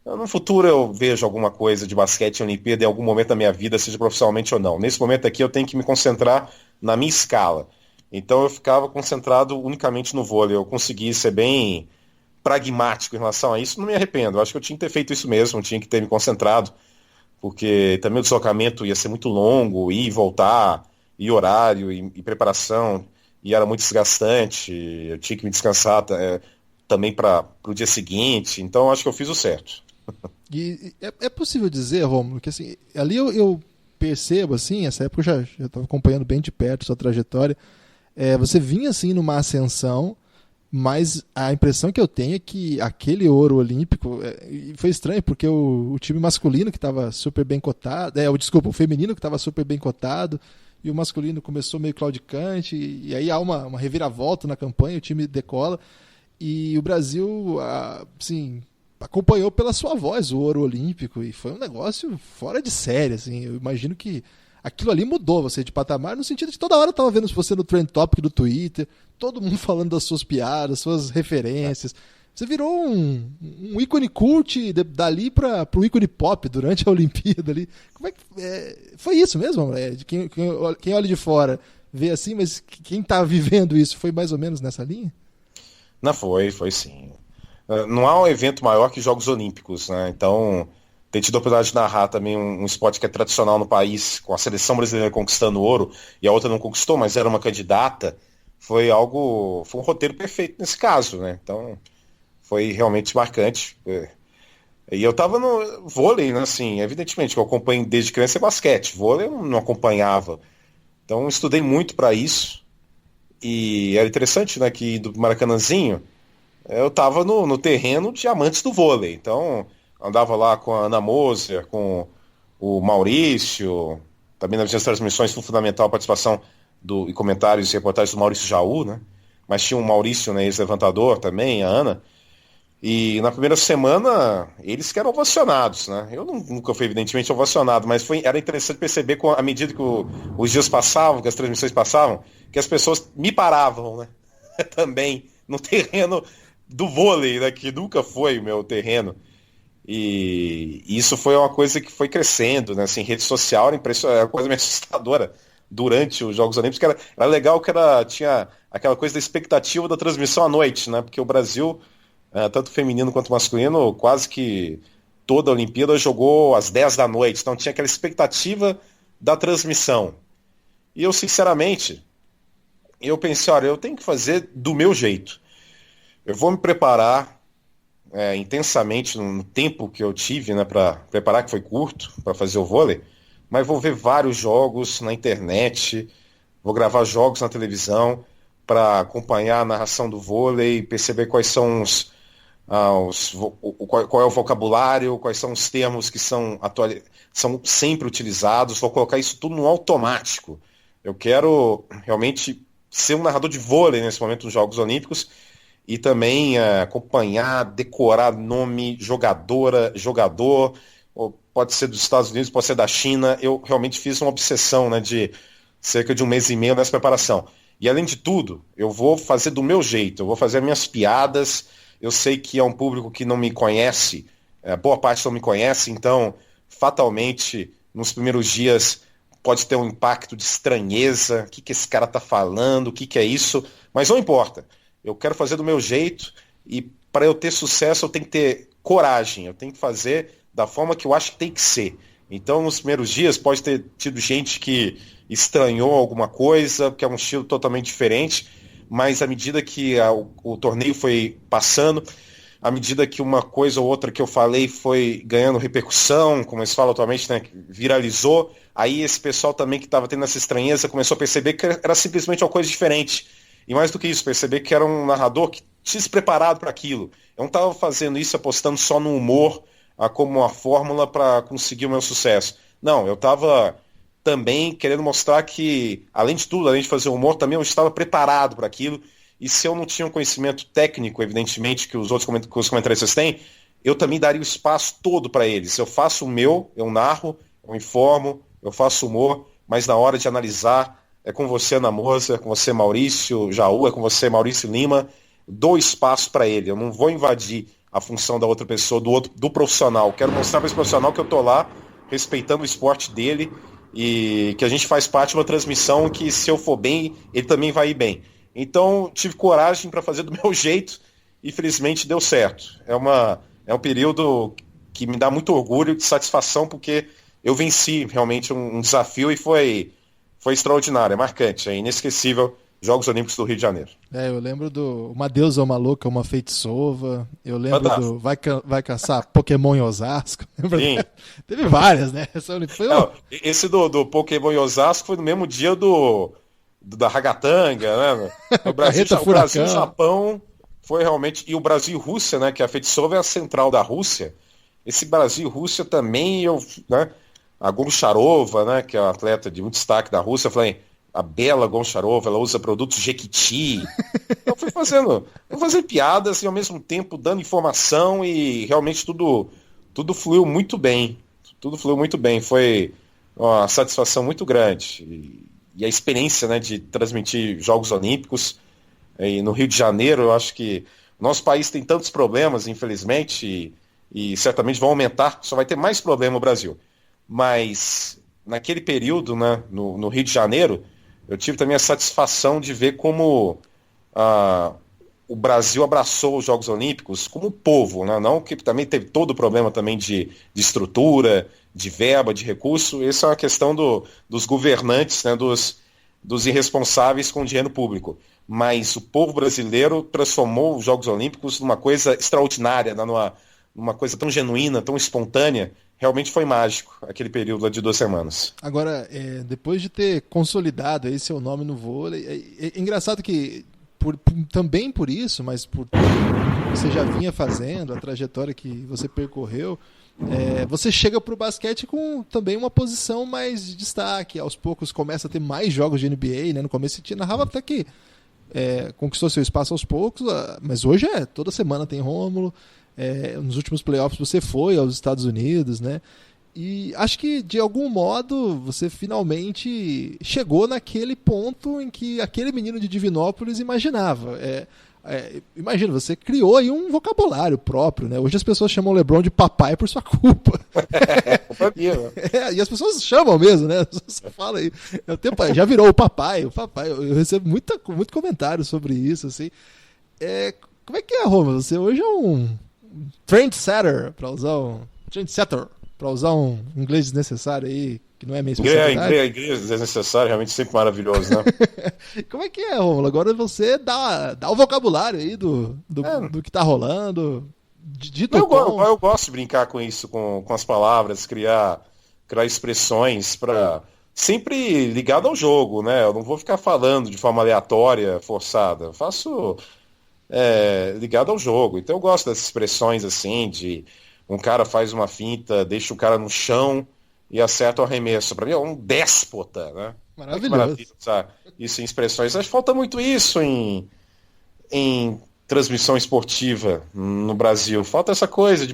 no futuro eu vejo alguma coisa de basquete em Olimpíada em algum momento da minha vida, seja profissionalmente ou não. Nesse momento aqui eu tenho que me concentrar na minha escala. Então eu ficava concentrado unicamente no vôlei. Eu consegui ser bem pragmático em relação a isso, não me arrependo. Eu acho que eu tinha que ter feito isso mesmo, tinha que ter me concentrado, porque também o deslocamento ia ser muito longo, ir e voltar, e horário, e preparação, e era muito desgastante, eu tinha que me descansar também para o dia seguinte, então acho que eu fiz o certo. E é possível dizer, Rômulo, que assim, ali eu percebo, assim, essa época eu já estava acompanhando bem de perto sua trajetória, você vinha assim numa ascensão, mas a impressão que eu tenho é que aquele ouro olímpico foi estranho, porque o time masculino que estava super bem cotado, o feminino que estava super bem cotado, e o masculino começou meio claudicante, e aí há uma reviravolta na campanha, o time decola, e o Brasil, assim, acompanhou pela sua voz o ouro olímpico, e foi um negócio fora de série, assim, eu imagino que aquilo ali mudou você de patamar, no sentido de toda hora eu estava vendo você no Trend Topic do Twitter, todo mundo falando das suas piadas, suas referências, Você virou um ícone cult dali para o ícone pop durante a Olimpíada ali. Como é que foi isso mesmo, André? Quem olha de fora vê assim, mas quem está vivendo isso foi mais ou menos nessa linha? Não, foi sim. Não há um evento maior que Jogos Olímpicos, né? Então, ter tido a oportunidade de narrar também um esporte que é tradicional no país, com a seleção brasileira conquistando ouro, e a outra não conquistou, mas era uma candidata, foi um roteiro perfeito nesse caso, né? Então, foi realmente marcante. E eu tava no vôlei, né? Assim, evidentemente que eu acompanho desde criança basquete, vôlei eu não acompanhava. Então, eu estudei muito para isso, e era interessante, né, que do Maracanãzinho, eu tava no terreno de amantes do vôlei. Então, andava lá com a Ana Moser, com o Maurício, também nas minhas transmissões foi fundamental a participação e comentários e reportagens do Maurício Jaú, né? Mas tinha o Maurício, né, ex-levantador também, a Ana. E na primeira semana, eles que eram ovacionados, né? Eu nunca fui, evidentemente, ovacionado, mas era interessante perceber, à medida que os dias passavam, que as transmissões passavam, que as pessoas me paravam, né? Também, no terreno do vôlei, né? Que nunca foi o meu terreno. E isso foi uma coisa que foi crescendo, né? Assim, rede social era uma coisa meio assustadora durante os Jogos Olímpicos, que era legal que tinha aquela coisa da expectativa da transmissão à noite, né? Porque o Brasil, tanto feminino quanto masculino, quase que toda a Olimpíada jogou às 10 da noite, então tinha aquela expectativa da transmissão. E eu, sinceramente, eu pensei, olha, eu tenho que fazer do meu jeito. Eu vou me preparar intensamente no tempo que eu tive, né, para preparar, que foi curto, para fazer o vôlei, mas vou ver vários jogos na internet, vou gravar jogos na televisão para acompanhar a narração do vôlei, perceber quais são qual é o vocabulário, quais são os termos que são sempre utilizados, vou colocar isso tudo no automático. Eu quero realmente ser um narrador de vôlei nesse momento nos Jogos Olímpicos e também acompanhar, decorar nome, jogadora, jogador, pode ser dos Estados Unidos, pode ser da China. Eu realmente fiz uma obsessão, né, de cerca de um mês e meio nessa preparação. E além de tudo, eu vou fazer do meu jeito, eu vou fazer minhas piadas. Eu sei que é um público que não me conhece, boa parte não me conhece, então fatalmente nos primeiros dias pode ter um impacto de estranheza, o que esse cara está falando, o que é isso, mas não importa. Eu quero fazer do meu jeito e para eu ter sucesso eu tenho que ter coragem, eu tenho que fazer da forma que eu acho que tem que ser. Então nos primeiros dias pode ter tido gente que estranhou alguma coisa, porque é um estilo totalmente diferente, mas à medida que o torneio foi passando, à medida que uma coisa ou outra que eu falei foi ganhando repercussão, como eles falam atualmente, né, viralizou, aí esse pessoal também que estava tendo essa estranheza começou a perceber que era simplesmente uma coisa diferente. E mais do que isso, perceber que era um narrador que tinha se preparado para aquilo. Eu não estava fazendo isso apostando só no humor como uma fórmula para conseguir o meu sucesso. Não, eu estava também querendo mostrar que, além de tudo, além de fazer humor, também eu estava preparado para aquilo. E se eu não tinha um conhecimento técnico, evidentemente, que os comentaristas têm, eu também daria o espaço todo para eles. Eu faço o meu, eu narro, eu informo, eu faço humor, mas na hora de analisar, é com você, Ana Moser, é com você, Maurício Jaú, é com você, Maurício Lima, dou espaço para ele. Eu não vou invadir a função da outra pessoa, do profissional. Quero mostrar para esse profissional que eu estou lá, respeitando o esporte dele, e que a gente faz parte de uma transmissão que, se eu for bem, ele também vai ir bem. Então, tive coragem para fazer do meu jeito e, felizmente, deu certo. É um período que me dá muito orgulho e satisfação, porque eu venci realmente um desafio e foi extraordinário, é marcante, é inesquecível. Jogos Olímpicos do Rio de Janeiro. Eu lembro do Uma Deusa, Uma Louca, Uma Feitiçova. Eu lembro Fantástico. do Vai Caçar Pokémon em Osasco. Sim. Teve várias, né? Esse do Pokémon em Osasco foi no mesmo dia da Ragatanga, né? O Brasil e Japão foi realmente... E o Brasil e Rússia, né? Que a Feitiçova é a central da Rússia. Esse Brasil e Rússia também, né? A Goncharova, né? Que é uma atleta de muito destaque da Rússia, eu falei... A bela Goncharova, ela usa produtos Jequiti. Eu fui fazendo piadas e ao mesmo tempo dando informação e realmente tudo fluiu muito bem. Tudo fluiu muito bem. Foi uma satisfação muito grande. E a experiência, né, de transmitir Jogos Olímpicos no Rio de Janeiro, eu acho que Nosso país tem tantos problemas, infelizmente, e certamente vão aumentar, só vai ter mais problema no Brasil. Mas naquele período, né, no Rio de Janeiro, eu tive também a satisfação de ver como o Brasil abraçou os Jogos Olímpicos como povo, né? Não que também teve todo o problema também de estrutura, de verba, de recurso. Essa é uma questão dos governantes, né, dos irresponsáveis com o dinheiro público. Mas o povo brasileiro transformou os Jogos Olímpicos numa coisa extraordinária, né, numa coisa tão genuína, tão espontânea. Realmente foi mágico aquele período lá de 2 semanas. Agora, depois de ter consolidado aí seu nome no vôlei, é engraçado que também por isso, mas por tudo que você já vinha fazendo, a trajetória que você percorreu, você chega para o basquete com também uma posição mais de destaque. Aos poucos começa a ter mais jogos de NBA, né? No começo você narrava até que conquistou seu espaço aos poucos, mas hoje toda semana tem Rômulo. Nos últimos playoffs você foi aos Estados Unidos, né? E acho que, de algum modo, você finalmente chegou naquele ponto em que aquele menino de Divinópolis imaginava. Imagina, você criou aí um vocabulário próprio, né? Hoje as pessoas chamam o LeBron de papai por sua culpa. Culpa minha. E as pessoas chamam mesmo, né? Você fala aí. Já virou o papai. Eu recebo muito comentário sobre isso, assim. Como é que é, Romulo? Você hoje é um trendsetter, para usar um inglês desnecessário aí, que não é minha especialidade. Inglês desnecessário, realmente sempre maravilhoso, né? Como é que é, Romulo? Agora você dá o vocabulário aí do que tá rolando. Eu gosto de brincar com isso, com as palavras, criar expressões sempre ligado ao jogo, né? Eu não vou ficar falando de forma aleatória, forçada. Eu faço ligado ao jogo. Então eu gosto dessas expressões assim, de um cara faz uma finta, deixa o cara no chão e acerta o arremesso. Para mim é um déspota, né? Maravilhoso. Isso em expressões. Acho que falta muito isso em transmissão esportiva no Brasil. Falta essa coisa de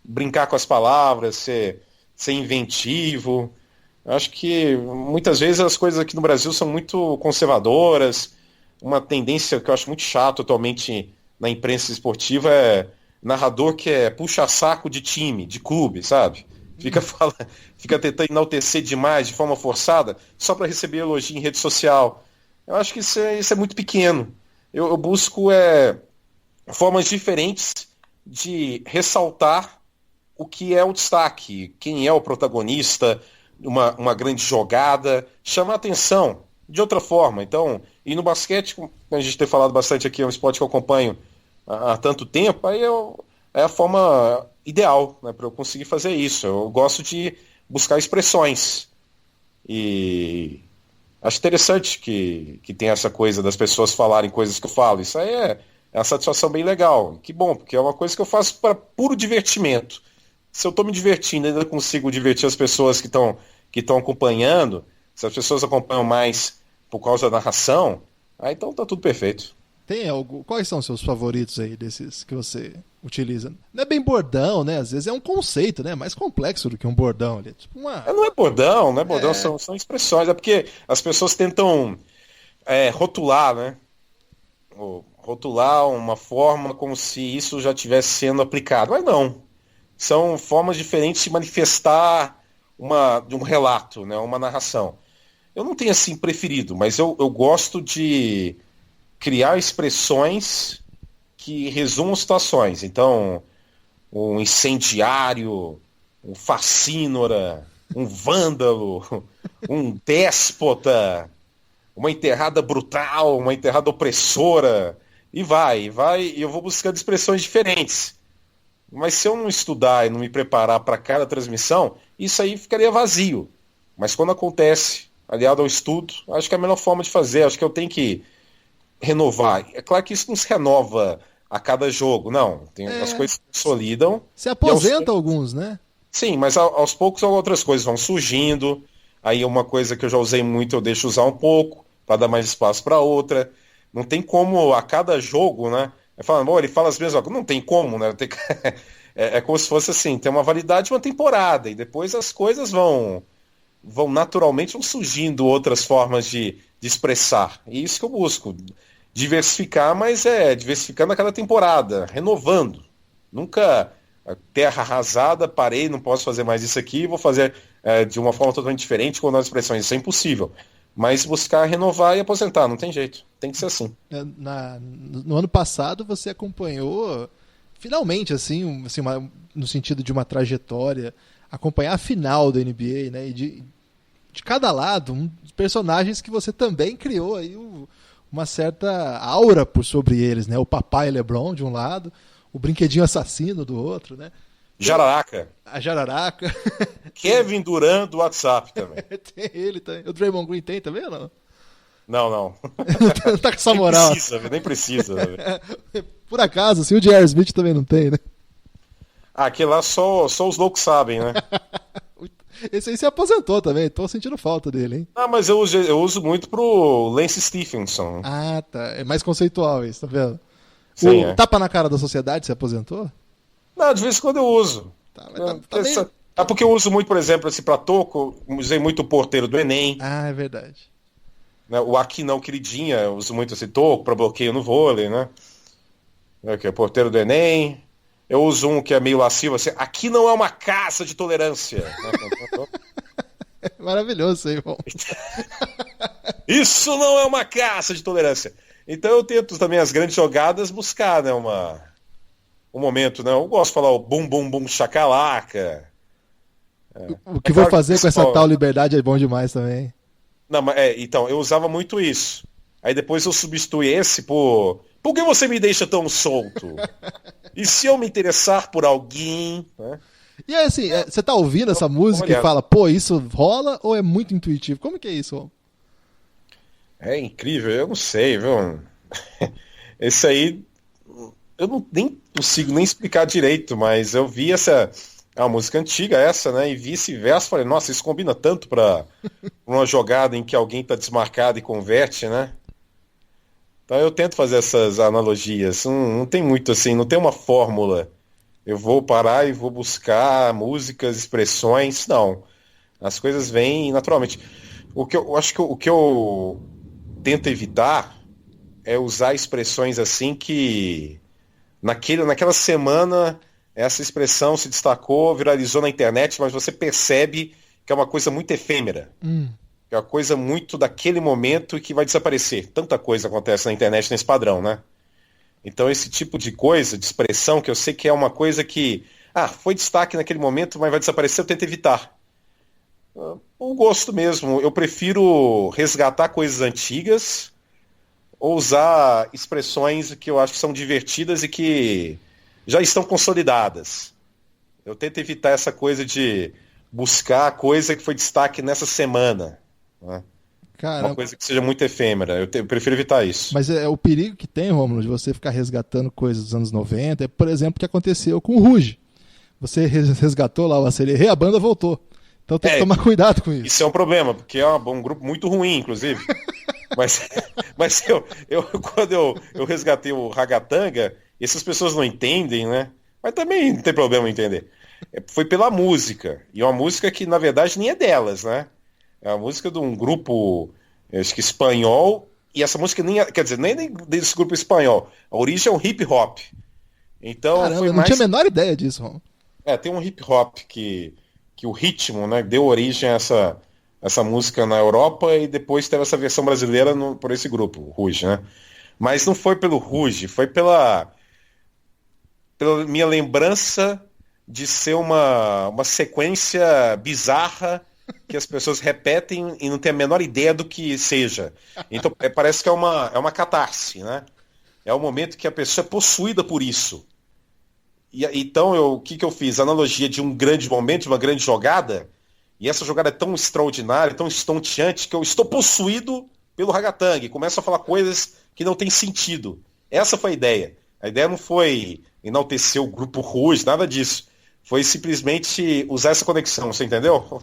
brincar com as palavras, ser inventivo. Acho que muitas vezes as coisas aqui no Brasil são muito conservadoras. Uma tendência que eu acho muito chato atualmente na imprensa esportiva é narrador que puxa saco de time, de clube, sabe? Fica tentando enaltecer demais, de forma forçada, só para receber elogio em rede social. Eu acho que isso é muito pequeno. Eu busco formas diferentes de ressaltar o que é o destaque, quem é o protagonista, uma grande jogada, chamar atenção de outra forma. Então, e no basquete, como a gente tem falado bastante aqui, é um esporte que eu acompanho há tanto tempo, aí é a forma ideal, né, para eu conseguir fazer isso. Eu gosto de buscar expressões. E acho interessante que tem essa coisa das pessoas falarem coisas que eu falo. Isso aí é uma satisfação bem legal. Que bom, porque é uma coisa que eu faço para puro divertimento. Se eu estou me divertindo, ainda consigo divertir as pessoas que estão acompanhando, se as pessoas acompanham mais por causa da narração, aí então tá tudo perfeito. Tem algo? Quais são os seus favoritos aí desses que você utiliza? Não é bem bordão, né? Às vezes é um conceito, né? Mais complexo do que um bordão ali. Tipo não é bordão, são expressões. É porque as pessoas tentam rotular, né? Rotular uma forma como se isso já estivesse sendo aplicado. Mas não. São formas diferentes de manifestar de um relato, né? Uma narração. Eu não tenho assim preferido, mas eu gosto de criar expressões que resumam situações. Então, um incendiário, um facínora, um vândalo, um déspota, uma enterrada brutal, uma enterrada opressora, e eu vou buscando expressões diferentes. Mas se eu não estudar e não me preparar para cada transmissão, isso aí ficaria vazio. Mas quando acontece, aliado ao estudo, acho que é a melhor forma de fazer. Acho que eu tenho que renovar. É claro que isso não se renova a cada jogo, não. As coisas se consolidam. Se aposenta alguns, né? Sim, mas aos poucos outras coisas vão surgindo. Aí uma coisa que eu já usei muito, eu deixo usar um pouco, para dar mais espaço para outra. Não tem como a cada jogo, né? Ele fala as mesmas coisas. Não tem como, né? É como se fosse assim, tem uma validade de uma temporada, e depois as coisas vão naturalmente surgindo outras formas de expressar. E isso que eu busco. diversificar, mas diversificando a cada temporada, renovando. Nunca terra arrasada, parei, não posso fazer mais isso aqui, vou fazer de uma forma totalmente diferente com novas expressões. Isso é impossível. Mas buscar renovar e aposentar, não tem jeito. Tem que ser assim. No ano passado você acompanhou, finalmente, assim, no sentido de uma trajetória, acompanhar a final da NBA, né? E de cada lado, personagens que você também criou aí uma certa aura por sobre eles, né? O papai LeBron de um lado, o brinquedinho assassino do outro, né? Jararaca. A Jararaca. Kevin Durant do WhatsApp também. Tem ele também. O Draymond Green tem também ou não? Não. Não tá com essa moral. Nem precisa. Por acaso, assim, o J.R. Smith também não tem, né? Aquele lá só os loucos sabem, né? Esse aí se aposentou também, tô sentindo falta dele, hein? Ah, mas eu uso muito pro Lance Stephenson. Ah, tá. É mais conceitual isso, tá vendo? Sim, o tapa na cara da sociedade se aposentou? Não, de vez em quando eu uso. Tá meio... porque eu uso muito, por exemplo, esse pra toco, usei muito o porteiro do Enem. Ah, é verdade. Né, o Aqui Não Queridinha, eu uso muito esse toco pra bloqueio no vôlei, né? Que é o porteiro do Enem. Eu uso um que é meio lascivo, assim, aqui não é uma caça de tolerância. Maravilhoso isso aí, irmão. Isso não é uma caça de tolerância. Então eu tento também as grandes jogadas buscar, né, um momento, né? Eu gosto de falar o bum bum bum chacalaca. O que vou fazer com essa tal liberdade é bom demais também. Não, mas, então, eu usava muito isso. Aí depois eu substituí esse por que você me deixa tão solto? E se eu me interessar por alguém, né? E aí, assim, você tá ouvindo essa música e fala, pô, isso rola ou é muito intuitivo? Como que é isso, Rom? É incrível, eu não sei, viu? Esse aí, eu nem consigo nem explicar direito, mas eu vi essa... É uma música antiga essa, né? E vi esse verso e falei, nossa, isso combina tanto pra uma jogada em que alguém tá desmarcado e converte, né? Então eu tento fazer essas analogias. Não tem muito assim, não tem uma fórmula. Eu vou parar e vou buscar músicas, expressões. Não. As coisas vêm naturalmente. Eu acho que o que eu tento evitar é usar expressões assim que naquela semana essa expressão se destacou, viralizou na internet, mas você percebe que é uma coisa muito efêmera. Que é uma coisa muito daquele momento e que vai desaparecer. Tanta coisa acontece na internet nesse padrão, né? Então esse tipo de coisa, de expressão, que eu sei que é uma coisa que foi destaque naquele momento, mas vai desaparecer, eu tento evitar. Um gosto mesmo. Eu prefiro resgatar coisas antigas ou usar expressões que eu acho que são divertidas e que já estão consolidadas. Eu tento evitar essa coisa de buscar a coisa que foi destaque nessa semana. Né? Uma coisa que seja muito efêmera. Eu prefiro evitar isso. Mas o perigo que tem, Rômulo, de você ficar resgatando coisas dos anos 90 é, por exemplo, o que aconteceu com o Ruge. Você resgatou lá o Acererê, a banda voltou. Então tem que tomar cuidado com isso. Isso é um problema, porque é um grupo muito ruim, inclusive. mas quando eu resgatei o Ragatanga, essas pessoas não entendem, né? Mas também não tem problema entender. Foi pela música. E é uma música que, na verdade, nem é delas, né? É uma música de um grupo, acho que espanhol, e essa música nem desse grupo espanhol. A origem é um hip hop. Então, caramba, eu não tinha a menor ideia disso, Rom. Tem um hip hop que o ritmo, né, deu origem a essa música na Europa e depois teve essa versão brasileira por esse grupo, o Ruge, né? Mas não foi pelo Ruge, foi pela minha lembrança de ser uma sequência bizarra que as pessoas repetem e não tem a menor ideia do que seja. Então parece que é uma catarse, né? É o momento que a pessoa é possuída por isso. Então o que eu fiz? A analogia de um grande momento, de uma grande jogada, e essa jogada é tão extraordinária, tão estonteante, que eu estou possuído pelo Ragatanga e começo a falar coisas que não têm sentido. Essa foi a ideia. A ideia não foi enaltecer o grupo Ruge, nada disso. Foi simplesmente usar essa conexão, você entendeu?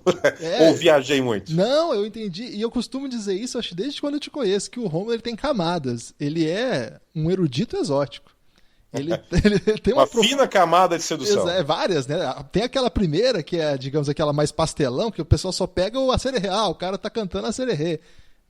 Ou viajei muito? Não, eu entendi. E eu costumo dizer isso, acho desde quando eu te conheço, que o Romulo ele tem camadas. Ele é um erudito exótico. Ele tem uma fina camada de sedução. Várias, né? Tem aquela primeira, que é, digamos, aquela mais pastelão, que o pessoal só pega o Acererê. O cara tá cantando Acererê.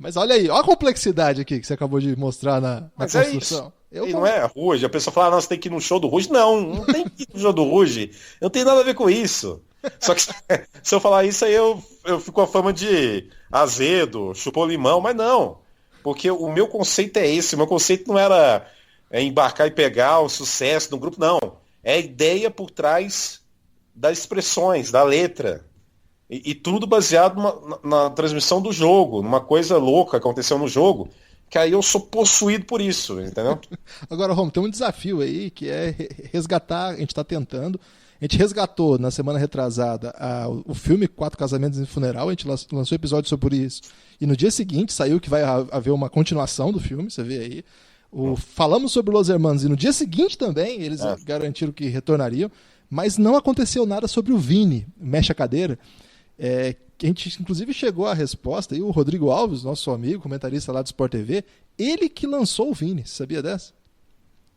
Mas olha aí, olha a complexidade aqui que você acabou de mostrar na Mas construção. E não é Ruge. A pessoa fala, você tem que ir no show do Ruge. Não tem que ir no show do Ruge. Não tem nada a ver com isso. Só que se eu falar isso aí, eu fico com a fama de azedo, chupou limão, mas não. Porque o meu conceito é esse. O meu conceito não era embarcar e pegar o sucesso do grupo, não. É a ideia por trás das expressões, da letra. E tudo baseado na transmissão do jogo, numa coisa louca que aconteceu no jogo, que aí eu sou possuído por isso, entendeu? Agora, Romo, tem um desafio aí que é resgatar, a gente está tentando. A gente resgatou na semana retrasada o filme Quatro Casamentos e Funeral, a gente lançou episódio sobre isso. E no dia seguinte saiu que vai haver uma continuação do filme, você vê aí. Falamos sobre Los Hermanos e no dia seguinte também eles garantiram que retornariam, mas não aconteceu nada sobre o Vini, Mexe a Cadeira. A gente inclusive chegou à resposta, e o Rodrigo Alves, nosso amigo, comentarista lá do Sport TV, ele que lançou o Vini, você sabia dessa?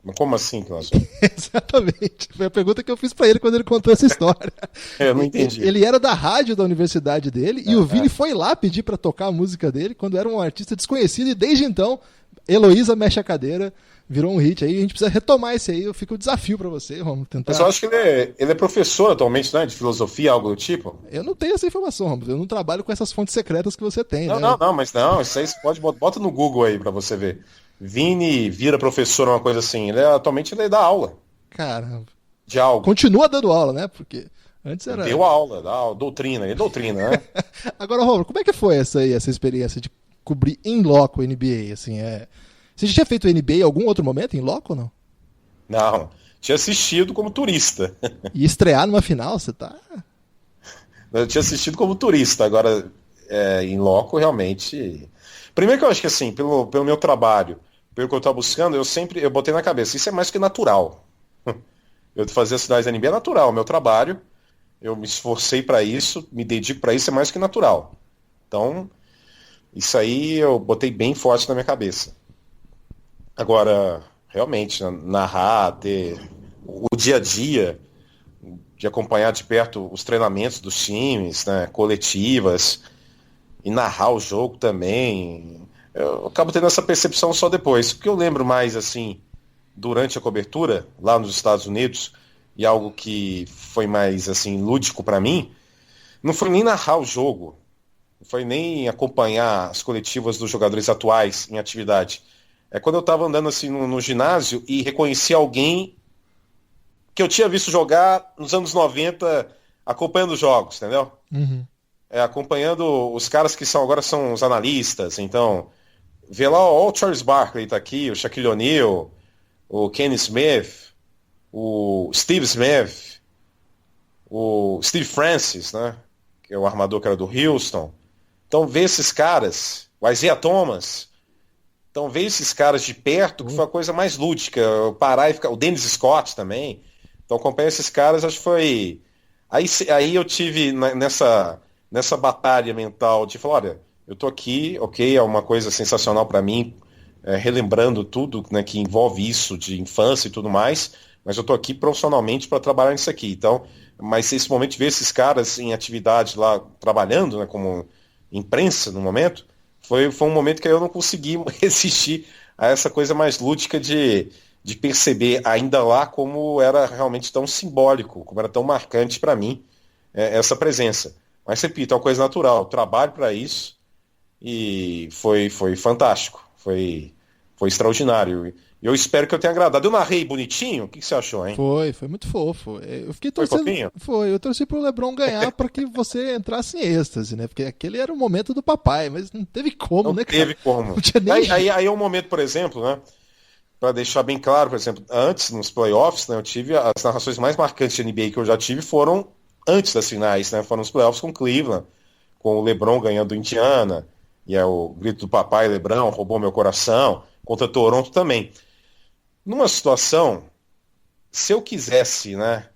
Mas como assim que lançou? Exatamente, foi a pergunta que eu fiz pra ele quando ele contou essa história. Eu não entendi. Ele era da rádio da universidade dele, e o Vini foi lá pedir pra tocar a música dele, quando era um artista desconhecido, e desde então, Heloísa Mexe a Cadeira virou um hit aí, a gente precisa retomar esse aí, fica o desafio pra você, vamos tentar. Mas eu acho que ele é professor atualmente, né, de filosofia, algo do tipo. Eu não tenho essa informação, Romulo, eu não trabalho com essas fontes secretas que você tem, não, né? Mas isso aí você pode, bota no Google aí pra você ver. Vini vira professor, uma coisa assim, atualmente ele dá aula. Caramba. De algo. Continua dando aula, né, porque antes era... Deu aula, dá aula, doutrina, né? Agora, Romulo, como é que foi essa experiência de cobrir em loco o NBA, assim, Você já tinha feito NBA em algum outro momento, em loco ou não? Não, tinha assistido como turista. E estrear numa final, você tá... Eu tinha assistido como turista, agora em loco realmente... Primeiro que eu acho que assim, pelo meu trabalho, pelo que eu estava buscando, eu botei na cabeça, isso é mais que natural. Eu fazer as finais da NBA é natural, meu trabalho, eu me esforcei para isso, me dedico para isso, é mais que natural. Então, isso aí eu botei bem forte na minha cabeça. Agora, realmente, narrar, ter o dia a dia, de acompanhar de perto os treinamentos dos times, né, coletivas, e narrar o jogo também, eu acabo tendo essa percepção só depois. O que eu lembro mais, assim, durante a cobertura, lá nos Estados Unidos, e algo que foi mais, assim, lúdico para mim, não foi nem narrar o jogo, não foi nem acompanhar as coletivas dos jogadores atuais em atividade. É quando eu estava andando assim no ginásio e reconheci alguém que eu tinha visto jogar nos anos 90 acompanhando os jogos, entendeu? Uhum. Acompanhando os caras que agora são os analistas. Então, vê lá, ó, o Charles Barkley tá aqui, o Shaquille O'Neal, o Kenny Smith, o Steve Smith, o Steve Francis, né? Que é o armador que era do Houston. Então, vê esses caras, o Isaiah Thomas... Então, ver esses caras de perto, que foi a coisa mais lúdica. Parar e ficar. O Dennis Scott também. Então, acompanhar esses caras, acho que foi. Aí eu tive nessa batalha mental de falar: olha, eu tô aqui, ok, é uma coisa sensacional para mim, relembrando tudo, né, que envolve isso de infância e tudo mais, mas eu tô aqui profissionalmente para trabalhar nisso aqui. Então, mas esse momento de ver esses caras em atividade lá, trabalhando, né, como imprensa no momento. Foi um momento que eu não consegui resistir a essa coisa mais lúdica de perceber ainda lá como era realmente tão simbólico, como era tão marcante para mim essa presença. Mas, repito, é uma coisa natural, eu trabalho para isso e foi fantástico, foi extraordinário. E eu espero que eu tenha agradado. Eu narrei bonitinho? O que você achou, hein? Foi muito fofo. Eu fiquei torcendo. Eu torci pro LeBron ganhar para que você entrasse em êxtase, né? Porque aquele era o momento do papai, mas não teve como, né, cara? Não teve como. Não tinha nem... aí é um momento, por exemplo, né? Para deixar bem claro, por exemplo, antes, nos playoffs, né, eu tive as narrações mais marcantes de NBA que eu já tive foram antes das finais, né? Foram os playoffs com Cleveland, com o LeBron ganhando do Indiana, e é o grito do papai, LeBron, roubou meu coração, contra Toronto também. Numa situação, se eu quisesse, né,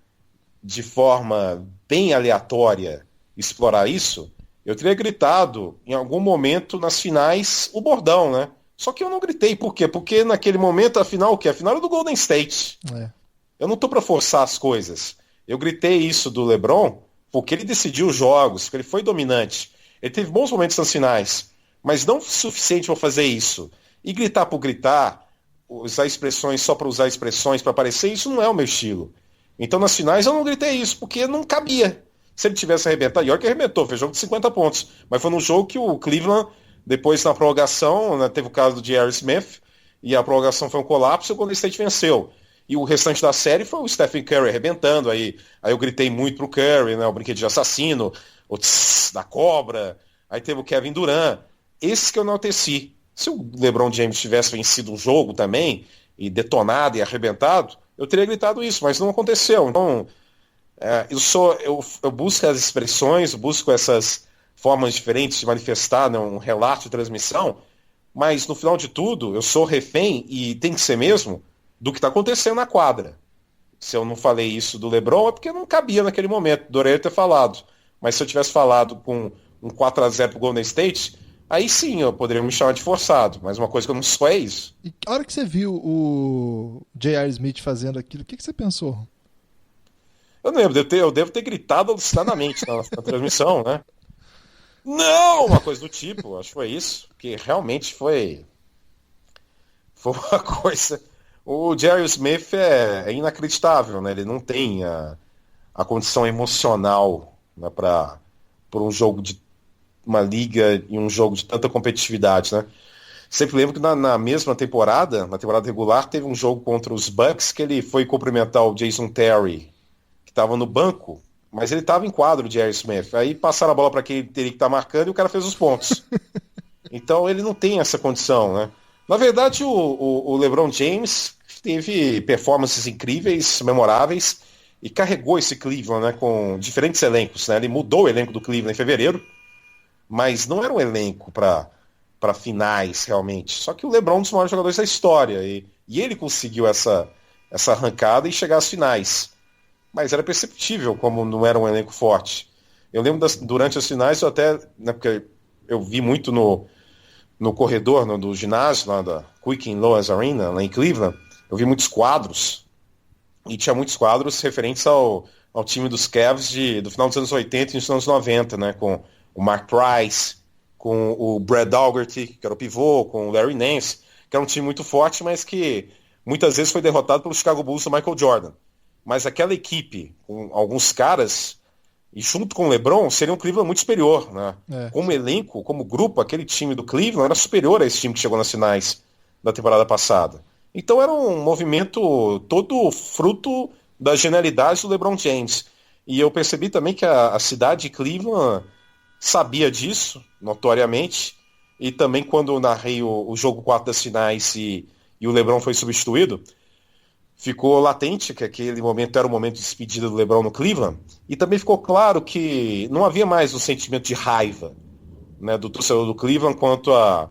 de forma bem aleatória, explorar isso, eu teria gritado em algum momento nas finais o bordão, né? Só que eu não gritei, por quê? Porque naquele momento, afinal, o quê? Afinal era do Golden State. Eu não tô para forçar as coisas. Eu gritei isso do LeBron porque ele decidiu os jogos, porque ele foi dominante. Ele teve bons momentos nas finais. mas não suficiente para fazer isso. E gritar por gritar, usar expressões só para usar expressões para aparecer, isso não é o meu estilo. Então nas finais eu não gritei isso, porque não cabia. Se ele tivesse arrebentado, York arrebentou, fez jogo de 50 pontos. Mas foi num jogo que o Cleveland, depois na prorrogação, né, teve o caso do J.R. Smith, e a prorrogação foi um colapso e o Golden State venceu. E o restante da série foi o Stephen Curry arrebentando. Aí eu gritei muito pro Curry, né, o brinquedo de assassino, o tss da cobra. Aí teve o Kevin Durant. Esses que eu enalteci. Se o LeBron James tivesse vencido um jogo também, e detonado e arrebentado, eu teria gritado isso, mas não aconteceu. Então, eu busco as expressões, busco essas formas diferentes de manifestar, né, um relato de transmissão, mas no final de tudo, eu sou refém, e tem que ser mesmo, do que está acontecendo na quadra. Se eu não falei isso do LeBron, é porque não cabia naquele momento, adoraria ter falado. Mas se eu tivesse falado com um 4-0 pro Golden State, aí sim eu poderia me chamar de forçado, mas uma coisa que eu não sou é isso. E a hora que você viu o J.R. Smith fazendo aquilo, o que você pensou? Eu não lembro, eu devo ter gritado alucinadamente na transmissão, né? Não! Uma coisa do tipo, acho que foi isso, que realmente foi uma coisa... O J.R. Smith é inacreditável, né? Ele não tem a condição emocional, né, para um jogo de uma liga e um jogo de tanta competitividade, né? Sempre lembro que na mesma temporada, na temporada regular, teve um jogo contra os Bucks que ele foi cumprimentar o Jason Terry, que estava no banco, mas ele estava em quadro, o J.R. Smith. Aí passaram a bola para quem ele teria que estar marcando e o cara fez os pontos. Então ele não tem essa condição, né? Na verdade, o LeBron James teve performances incríveis, memoráveis, e carregou esse Cleveland, né, com diferentes elencos, né? Ele mudou o elenco do Cleveland em fevereiro, mas não era um elenco para finais, realmente. Só que o LeBron é um dos maiores jogadores da história, e ele conseguiu essa arrancada e chegar às finais. Mas era perceptível como não era um elenco forte. Eu lembro durante as finais, eu até, né, porque eu vi muito no corredor do ginásio, lá da Quicken Loans Arena, lá em Cleveland, eu vi muitos quadros, e tinha muitos quadros referentes ao time dos Cavs do final dos anos 80 e dos anos 90, né, com o Mark Price, com o Brad Daugherty, que era o pivô, com o Larry Nance, que era um time muito forte, mas que muitas vezes foi derrotado pelo Chicago Bulls do Michael Jordan. Mas aquela equipe, com alguns caras, e junto com o LeBron, seria um Cleveland muito superior, né? Como elenco, como grupo, aquele time do Cleveland era superior a esse time que chegou nas finais da temporada passada. Então era um movimento todo fruto da genialidade do LeBron James. E eu percebi também que a cidade de Cleveland sabia disso, notoriamente, e também quando eu narrei o jogo 4 das finais e o LeBron foi substituído, ficou latente que aquele momento era o momento de despedida do LeBron no Cleveland, e também ficou claro que não havia mais um sentimento de raiva, né, do torcedor do Cleveland quanto à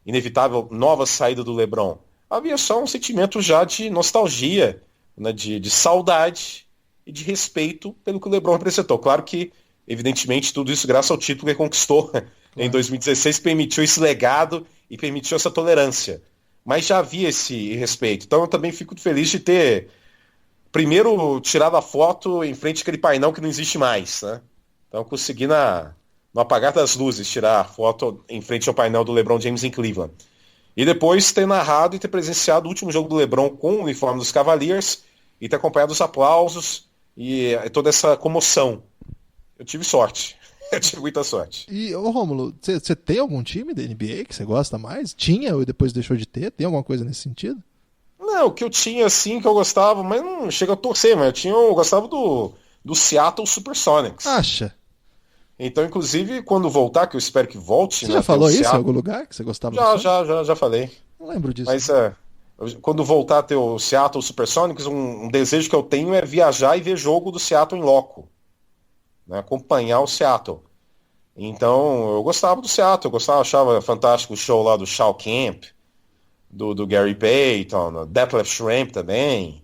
inevitável nova saída do LeBron. Havia só um sentimento já de nostalgia, né, de saudade e de respeito pelo que o LeBron representou. Claro que, evidentemente, tudo isso graças ao título que ele conquistou em 2016, permitiu esse legado e permitiu essa tolerância. Mas já havia esse respeito. Então eu também fico feliz de ter, primeiro, tirado a foto em frente àquele painel que não existe mais, né? Então eu consegui, no apagar das luzes, tirar a foto em frente ao painel do LeBron James em Cleveland. E depois ter narrado e ter presenciado o último jogo do LeBron com o uniforme dos Cavaliers e ter acompanhado os aplausos e toda essa comoção. Eu tive sorte. Eu tive muita sorte. E, ô Rômulo, você tem algum time da NBA que você gosta mais? Tinha ou depois deixou de ter? Tem alguma coisa nesse sentido? Não, o que eu tinha, assim, que eu gostava, mas não chega a torcer, mas eu gostava do Seattle Supersonics. Acha? Então, inclusive, quando voltar, que eu espero que volte... Você já falou isso em algum lugar, que você gostava Já falei. Não lembro disso. Mas, quando voltar a ter o Seattle Supersonics, um desejo que eu tenho é viajar e ver jogo do Seattle em loco. Né, acompanhar o Seattle. Então, eu gostava do Seattle, achava fantástico o show lá do Shaw Kemp, do Gary Payton, Detlef Schrempf também.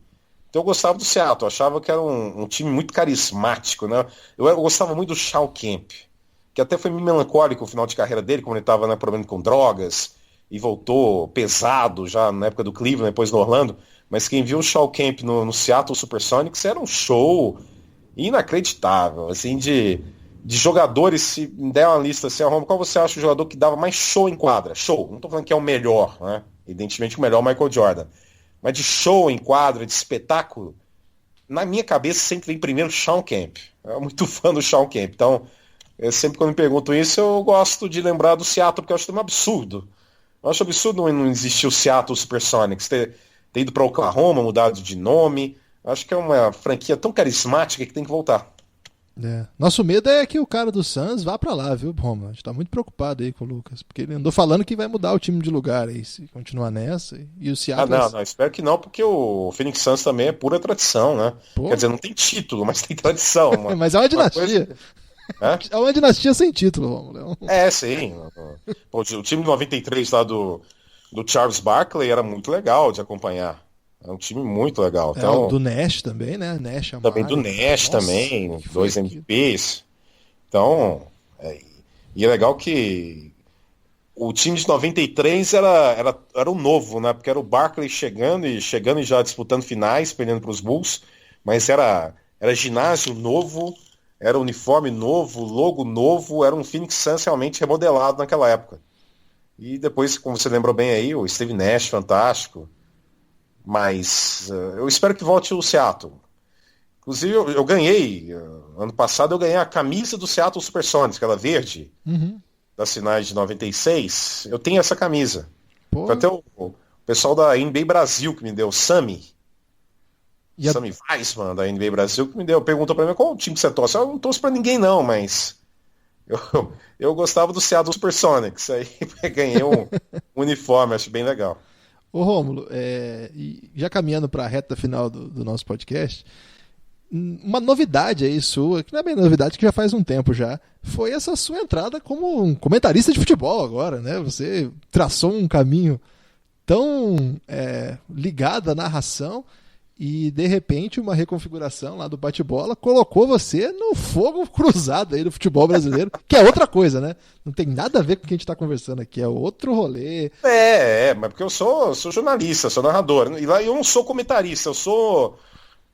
Então eu gostava do Seattle, achava que era um time muito carismático, né? Eu gostava muito do Shaw Kemp, que até foi meio melancólico o final de carreira dele, quando ele estava, né, problema com drogas, e voltou pesado já na época do Cleveland, depois no Orlando. Mas quem viu o Shaw Kemp no Seattle Supersonics era um show inacreditável, assim, de de jogadores, se me der uma lista assim, qual você acha o jogador que dava mais show em quadra? Show, não tô falando que é o melhor, né? Evidentemente o melhor é o Michael Jordan. Mas de show em quadra, de espetáculo, na minha cabeça sempre vem primeiro Shawn Kemp. Eu sou muito fã do Shawn Kemp. Então, sempre quando me perguntam isso, eu gosto de lembrar do Seattle, porque eu acho um absurdo. Eu acho absurdo não existir o Seattle Supersonics, ter ido para Oklahoma, mudado de nome. Eu acho que é uma franquia tão carismática que tem que voltar. Nosso medo é que o cara do Suns vá pra lá, viu, Roma? A gente tá muito preocupado aí com o Lucas, porque ele andou falando que vai mudar o time de lugar aí, se continuar nessa. E o Seattle... não, espero que não, porque o Phoenix Suns também é pura tradição, né? Pô. Quer dizer, não tem título, mas tem tradição. Mas é uma dinastia. É uma dinastia sem título, Romulo. Sim. O time de 93 lá do Charles Barkley era muito legal de acompanhar. É um time muito legal. Então, do Nash também, né? Nash também do Nash, também, 2 MVPs. Então, e é legal que o time de 93 era o novo, né? Porque era o Barkley chegando e já disputando finais, perdendo para os Bulls, mas era ginásio novo, era uniforme novo, logo novo, era um Phoenix Suns realmente remodelado naquela época. E depois, como você lembrou bem aí, o Steve Nash, fantástico. Mas eu espero que volte o Seattle. Inclusive, eu ganhei, ano passado, eu ganhei a camisa do Seattle Supersonics, aquela verde, das finais de 96. Eu tenho essa camisa. Pô. Foi até o pessoal da NBA Brasil que me deu, o Sami. Sami Weissman, da NBA Brasil, que me deu. Perguntou pra mim qual time que você torce. Eu não torço pra ninguém, não, mas eu gostava do Seattle Supersonics. Aí ganhei um uniforme, acho bem legal. Ô Rômulo, já caminhando para a reta final do nosso podcast, uma novidade aí sua, que não é bem novidade, que já faz um tempo já, foi essa sua entrada como um comentarista de futebol agora, né? Você traçou um caminho tão ligado à narração e, de repente, uma reconfiguração lá do bate-bola colocou você no fogo cruzado aí do futebol brasileiro, que é outra coisa, né? Não tem nada a ver com o que a gente está conversando aqui, é outro rolê. Mas porque eu sou jornalista, sou narrador, e lá eu não sou comentarista, eu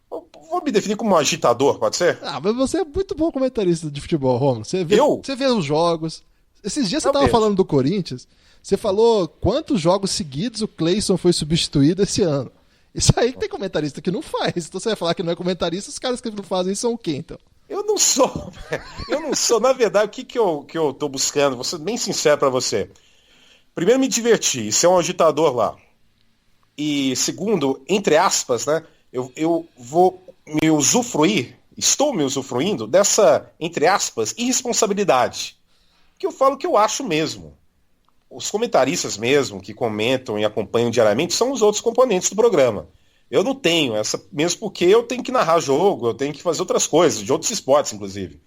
vou me definir como um agitador, pode ser? Mas você é muito bom comentarista de futebol, Romulo. Você vê os jogos. Esses dias você estava falando do Corinthians, você falou quantos jogos seguidos o Cleison foi substituído esse ano. Isso aí que tem comentarista que não faz. Então você vai falar que não é comentarista, os caras que não fazem são o quê, então? Eu não sou. Na verdade, o que eu tô buscando, vou ser bem sincero para você. Primeiro, me divertir, ser um agitador lá. E segundo, entre aspas, né, eu vou estou me usufruindo dessa, entre aspas, irresponsabilidade. Que eu falo que eu acho mesmo. Os comentaristas mesmo, que comentam e acompanham diariamente, são os outros componentes do programa. Eu não tenho essa, mesmo porque eu tenho que narrar jogo, eu tenho que fazer outras coisas, de outros esportes, inclusive.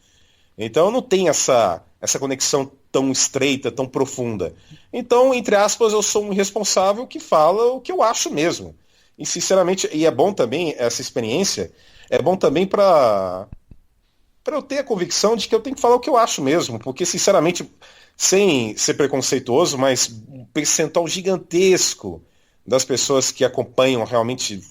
Então eu não tenho essa conexão tão estreita, tão profunda. Então, entre aspas, eu sou um irresponsável que fala o que eu acho mesmo. E, sinceramente, e é bom também, essa experiência, é bom também para eu ter a convicção de que eu tenho que falar o que eu acho mesmo, porque, sinceramente, sem ser preconceituoso, mas um percentual gigantesco das pessoas que acompanham realmente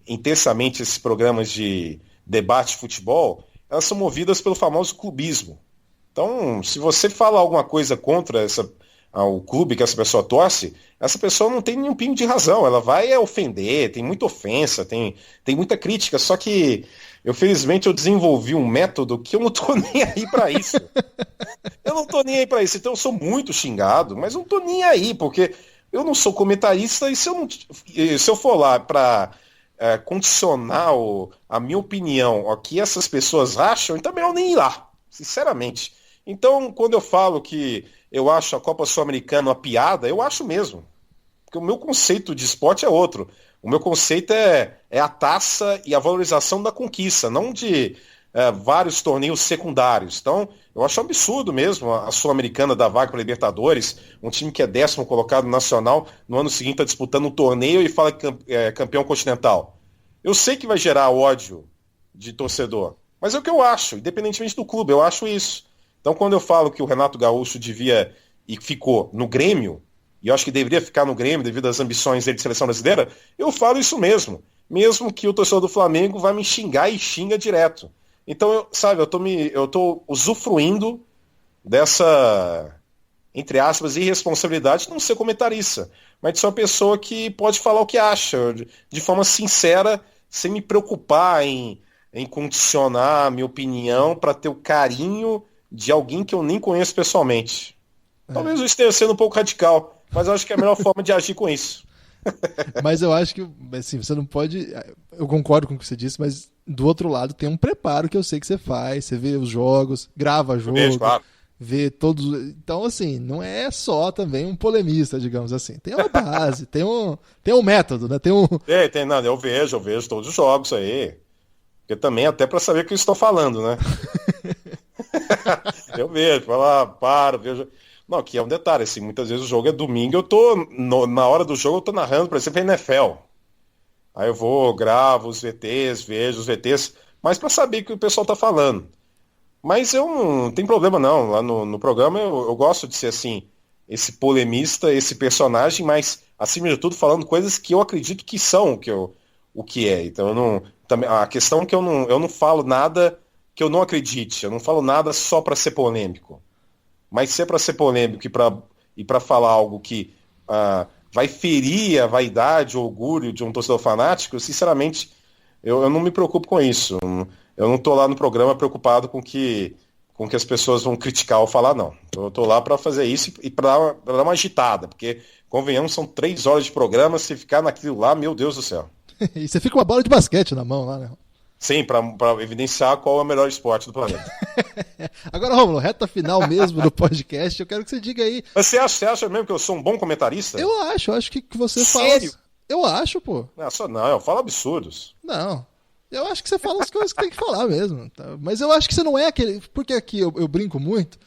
intensamente esses programas de debate de futebol, elas são movidas pelo famoso clubismo. Então, se você fala alguma coisa contra o clube que essa pessoa torce, essa pessoa não tem nenhum pingo de razão, ela vai ofender, tem muita ofensa, tem muita crítica, só que felizmente eu desenvolvi um método que eu não tô nem aí para isso. Eu não tô nem aí para isso, então eu sou muito xingado, mas eu não tô nem aí, porque eu não sou comentarista e se eu for lá para condicionar a minha opinião ao que essas pessoas acham, então é melhor nem ir lá, sinceramente. Então, quando eu falo que eu acho a Copa Sul-Americana uma piada, eu acho mesmo. Porque o meu conceito de esporte é outro. O meu conceito é a taça e a valorização da conquista, não de vários torneios secundários. Então, eu acho um absurdo mesmo a Sul-Americana dar vaga para Libertadores, um time que é 10º colocado nacional, no ano seguinte está disputando um torneio e fala que é campeão continental. Eu sei que vai gerar ódio de torcedor, mas é o que eu acho, independentemente do clube, eu acho isso. Então, quando eu falo que o Renato Gaúcho devia e ficou no Grêmio, e eu acho que deveria ficar no Grêmio devido às ambições dele de seleção brasileira, eu falo isso mesmo. Mesmo que o torcedor do Flamengo vá me xingar e xinga direto. Então, eu tô usufruindo dessa, entre aspas, irresponsabilidade de não ser comentarista, mas de ser uma pessoa que pode falar o que acha, de forma sincera, sem me preocupar em condicionar a minha opinião para ter o carinho de alguém que eu nem conheço pessoalmente. Talvez eu esteja sendo um pouco radical, mas eu acho que é a melhor forma de agir com isso. Mas eu acho que, assim, você não pode. Eu concordo com o que você disse, mas do outro lado tem um preparo que eu sei que você faz. Você vê os jogos, grava jogo, Vejo, claro. vê todos. Então, assim, não é só também um polemista, digamos assim. Tem uma base, tem um método, né? Não, eu vejo todos os jogos aí. Porque também até para saber o que eu estou falando, né? Eu vejo, vejo. Não, que é um detalhe, assim, muitas vezes o jogo é domingo, na hora do jogo eu tô narrando, por exemplo, a NFL. Aí eu vou, gravo os VTs, vejo os VTs, mas para saber o que o pessoal tá falando. Mas eu não tem problema não, lá no programa eu gosto de ser assim, esse polemista, esse personagem, mas acima de tudo falando coisas que eu acredito que são o que é. Então a questão é que eu não falo nada que eu não acredite, eu não falo nada só para ser polêmico. Mas se é para ser polêmico e para falar algo que vai ferir a vaidade, o orgulho de um torcedor fanático, sinceramente, eu não me preocupo com isso. Eu não estou lá no programa preocupado com que as pessoas vão criticar ou falar, não. Eu estou lá para fazer isso e para dar uma agitada, porque, convenhamos, são 3 horas de programa, se ficar naquilo lá, meu Deus do céu. E você fica com uma bola de basquete na mão lá, né? Sim, para evidenciar qual é o melhor esporte do planeta. Agora, Rômulo, reta final mesmo do podcast, eu quero que você diga aí. Mas você acha mesmo que eu sou um bom comentarista? Eu acho que você Sério? fala. Eu acho, pô. Não, eu falo absurdos. Não. Eu acho que você fala as coisas que tem que falar mesmo. Tá? Mas eu acho que você não é aquele. Porque aqui eu brinco muito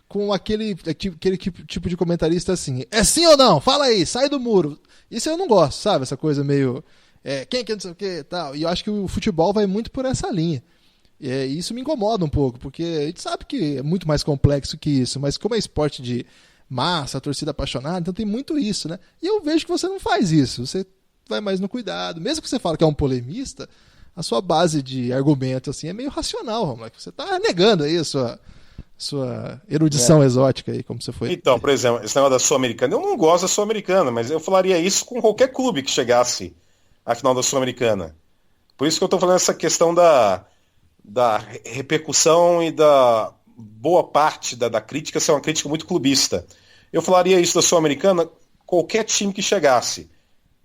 com aquele tipo de comentarista assim. É sim ou não? Fala aí, sai do muro. Isso eu não gosto, sabe? Essa coisa meio. Quem que não sei o que tal. E eu acho que o futebol vai muito por essa linha. E isso me incomoda um pouco, porque a gente sabe que é muito mais complexo que isso, mas como é esporte de massa, torcida apaixonada, então tem muito isso, né? E eu vejo que você não faz isso, você vai mais no cuidado. Mesmo que você fale que é um polemista, a sua base de argumento assim, é meio racional, Romulo. Você está negando aí a sua erudição exótica aí, como você foi. Então, por exemplo, esse negócio da Sul-Americana, eu não gosto da Sul-Americana, mas eu falaria isso com qualquer clube que chegasse à final da Sul-Americana. Por isso que eu estou falando essa questão da repercussão e da boa parte da crítica ser uma crítica muito clubista. Eu falaria isso da Sul-Americana, qualquer time que chegasse.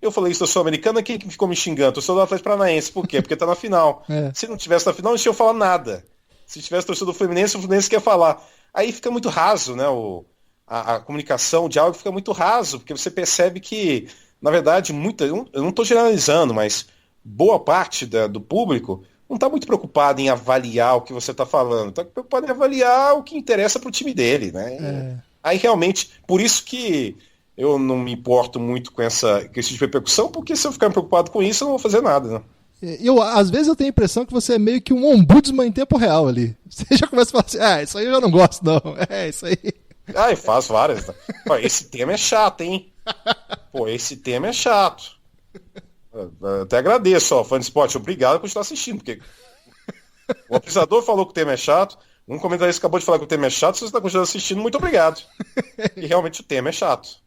Eu falei isso da Sul-Americana, quem que ficou me xingando? Eu sou do Atlético Paranaense. Por quê? Porque tá na final. Se não tivesse na final, não tinha falar nada. Se tivesse torcedor do Fluminense, o Fluminense quer falar. Aí fica muito raso, né? A comunicação, o diálogo fica muito raso, porque você percebe que, na verdade, eu não estou generalizando, mas boa parte do público não está muito preocupado em avaliar o que você está falando, está preocupado em avaliar o que interessa para o time dele, né? Aí realmente, por isso que eu não me importo muito com esse tipo de repercussão, porque se eu ficar preocupado com isso, eu não vou fazer nada, né? Às vezes eu tenho a impressão que você é meio que um ombudsman em tempo real ali. Você já começa a falar assim, isso aí eu já não gosto, não. Isso aí. Eu faço várias. Pô, esse tema é chato, hein? Pô, esse tema é chato. Eu até agradeço, fã de esporte, obrigado por estar assistindo, porque o apresentador falou que o tema é chato, um comentarista acabou de falar que o tema é chato, se você está continuando assistindo, muito obrigado. E realmente o tema é chato.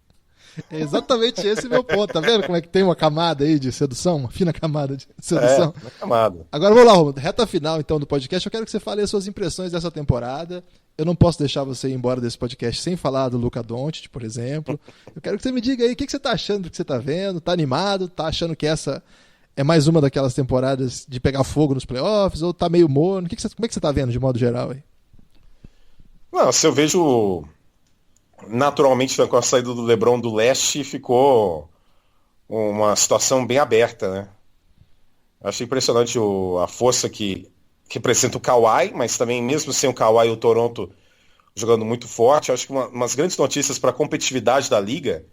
É exatamente esse meu ponto, tá vendo como é que tem uma camada aí de sedução, uma fina camada de sedução? Uma camada. Agora vamos lá, Romulo, reta final então do podcast, eu quero que você fale as suas impressões dessa temporada. Eu não posso deixar você ir embora desse podcast sem falar do Luka Doncic, por exemplo. Eu quero que você me diga aí o que você tá achando do que você tá vendo, tá animado, tá achando que essa é mais uma daquelas temporadas de pegar fogo nos playoffs, ou tá meio morno? Como é que você tá vendo de modo geral aí? Não, se eu vejo naturalmente com a saída do LeBron do leste ficou uma situação bem aberta, né? Achei impressionante a força que representa o Kawhi, mas também mesmo sem o Kawhi o Toronto jogando muito forte. Acho que umas grandes notícias para a competitividade da liga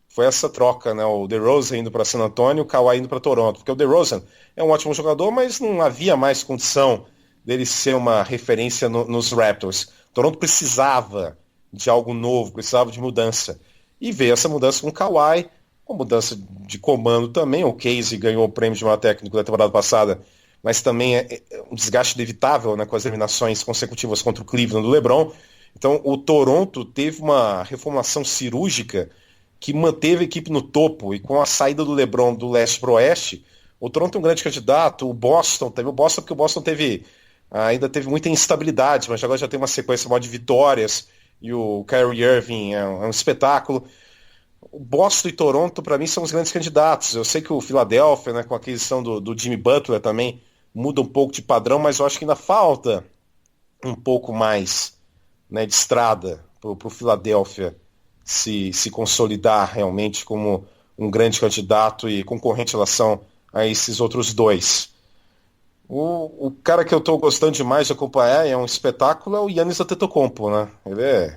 foi essa troca, né? O DeRozan indo para San Antonio, o Kawhi indo para Toronto, porque o DeRozan é um ótimo jogador, mas não havia mais condição dele ser uma referência nos Raptors. O Toronto precisava de algo novo, precisava de mudança. E veio essa mudança com o Kawhi, com mudança de comando também. O Casey ganhou o prêmio de melhor técnico da temporada passada mas também é um desgaste inevitável, né, com as eliminações consecutivas contra o Cleveland do LeBron. Então o Toronto teve uma reformulação cirúrgica que manteve a equipe no topo, e com a saída do LeBron do leste para o oeste, o Toronto é um grande candidato. O Boston porque o Boston ainda teve muita instabilidade, mas agora já tem uma sequência maior de vitórias, e o Kyrie Irving é um espetáculo. O Boston e Toronto, para mim, são os grandes candidatos. Eu sei que o Philadelphia, né, com a aquisição do Jimmy Butler também, muda um pouco de padrão, mas eu acho que ainda falta um pouco mais, né, de estrada para o Philadelphia se consolidar realmente como um grande candidato e concorrente em relação a esses outros dois. O cara que eu estou gostando demais de acompanhar, é um espetáculo, é o Giannis Antetokounmpo, né? Ele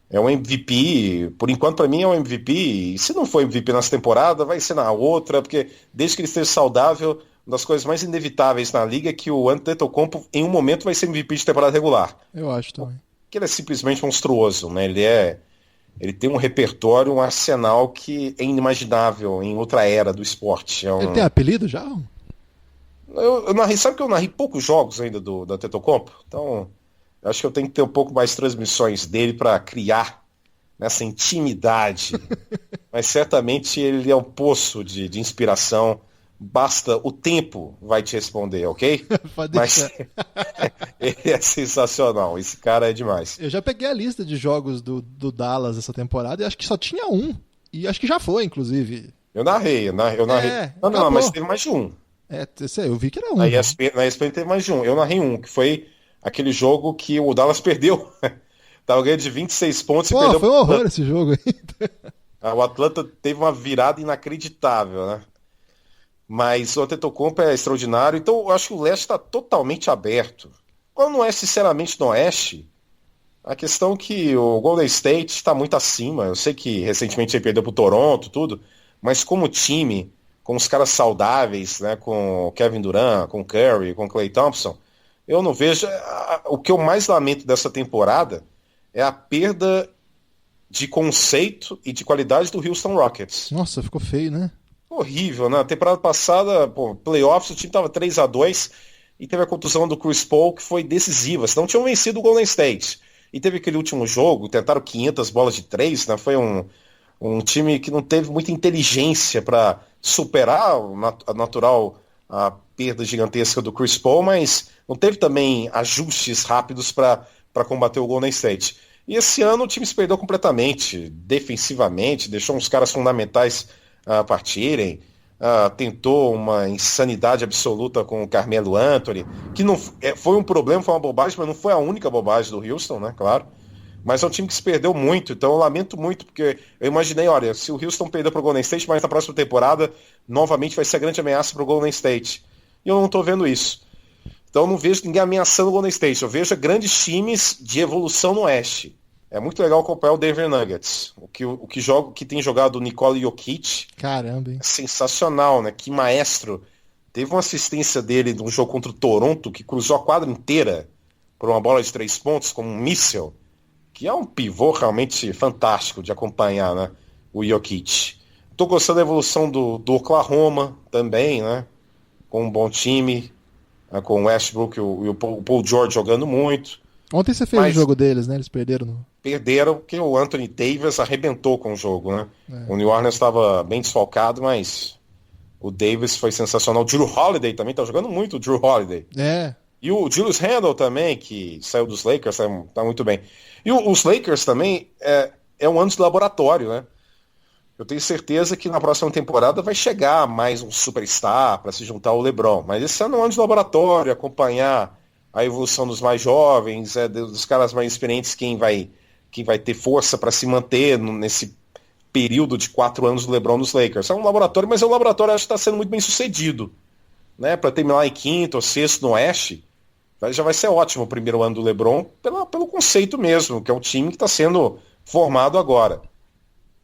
é um MVP, por enquanto para mim é um MVP, e se não for MVP nessa temporada, vai ser na outra, porque desde que ele esteja saudável, uma das coisas mais inevitáveis na liga é que o Antetokounmpo em um momento vai ser MVP de temporada regular. Eu acho também. Porque ele é simplesmente monstruoso, né? Ele tem um repertório, um arsenal que é inimaginável em outra era do esporte. Ele tem apelido já? Sabe que eu narrei poucos jogos ainda do Antetokounmpo? Então, eu acho que eu tenho que ter um pouco mais de transmissões dele para criar nessa intimidade. Mas certamente ele é um poço de inspiração. Basta o tempo vai te responder, ok? Pode Mas deixar. ele é sensacional. Esse cara é demais. Eu já peguei a lista de jogos do Dallas essa temporada e acho que só tinha um. E acho que já foi, inclusive. Eu narrei. Não, mas teve mais de um. Eu vi que era um. Na ESPN teve mais de um. Eu narrei um, que foi aquele jogo que o Dallas perdeu. Tava ganhando de 26 pontos e perdeu. Foi um horror esse jogo aí. O Atlanta teve uma virada inacreditável, né? Mas o Antetokounmpo é extraordinário. Então eu acho que o leste está totalmente aberto. Quando não é sinceramente no oeste, a questão é que o Golden State está muito acima. Eu sei que recentemente ele perdeu para o Toronto, tudo, mas como time, com os caras saudáveis, né, com o Kevin Durant, com o Curry, com o Klay Thompson, eu não vejo. O que eu mais lamento dessa temporada é a perda de conceito e de qualidade do Houston Rockets. Nossa, ficou feio, né? Horrível, né? Na temporada passada, playoffs, o time estava 3-2 e teve a contusão do Chris Paul, que foi decisiva. Senão tinham vencido o Golden State. E teve aquele último jogo, tentaram 500 bolas de 3, né? Foi um time que não teve muita inteligência para superar a natural a perda gigantesca do Chris Paul, mas não teve também ajustes rápidos para combater o Golden State. E esse ano o time se perdeu completamente, defensivamente, deixou uns caras fundamentais partirem, tentou uma insanidade absoluta com o Carmelo Anthony, que não foi um problema, foi uma bobagem, mas não foi a única bobagem do Houston, né, claro. Mas é um time que se perdeu muito, então eu lamento muito, porque eu imaginei, olha, se o Houston perder para o Golden State, mas na próxima temporada, novamente vai ser a grande ameaça para o Golden State. E eu não estou vendo isso. Então eu não vejo ninguém ameaçando o Golden State, eu vejo grandes times de evolução no Oeste. É muito legal acompanhar o Denver Nuggets. O que tem jogado o Nikola Jokic. Caramba, hein? É sensacional, né? Que maestro. Teve uma assistência dele num jogo contra o Toronto, que cruzou a quadra inteira por uma bola de 3 pontos, como um míssil. Que é um pivô realmente fantástico de acompanhar, né? O Jokic. Tô gostando da evolução do Oklahoma também, né? Com um bom time. Né? Com o Westbrook e o Paul George jogando muito. Ontem você fez o jogo deles, né? Eles perderam. Perderam porque o Anthony Davis arrebentou com o jogo, né? O New Orleans estava bem desfalcado, mas o Davis foi sensacional. O Jrue Holiday também tá jogando muito, o Jrue Holiday. E o Julius Randle também, que saiu dos Lakers, tá muito bem. E os Lakers também é um ano de laboratório, né? Eu tenho certeza que na próxima temporada vai chegar mais um superstar para se juntar ao LeBron. Mas esse ano é um ano de laboratório, acompanhar a evolução dos mais jovens, dos caras mais experientes, quem vai ter força para se manter nesse período de 4 anos do LeBron nos Lakers. É um laboratório, mas é um laboratório que está sendo muito bem sucedido. Né? Para terminar em quinto ou sexto no Oeste, já vai ser ótimo o primeiro ano do LeBron, pelo conceito mesmo, que é um time que está sendo formado agora.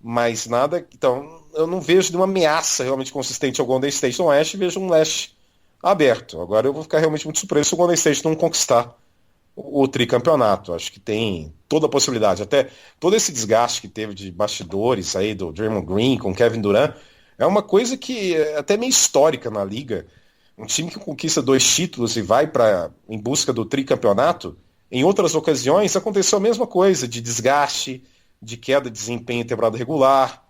Mas nada. Então, eu não vejo nenhuma ameaça realmente consistente ao Golden State no Oeste, vejo um Leste aberto. Agora eu vou ficar realmente muito surpreso se o Golden State não conquistar o tricampeonato. Acho que tem toda a possibilidade. Até todo esse desgaste que teve de bastidores aí do Draymond Green com Kevin Durant é uma coisa que é até meio histórica na liga. um time que conquista 2 títulos e vai em busca do tricampeonato, em outras ocasiões aconteceu a mesma coisa, de desgaste, de queda de desempenho em temporada regular,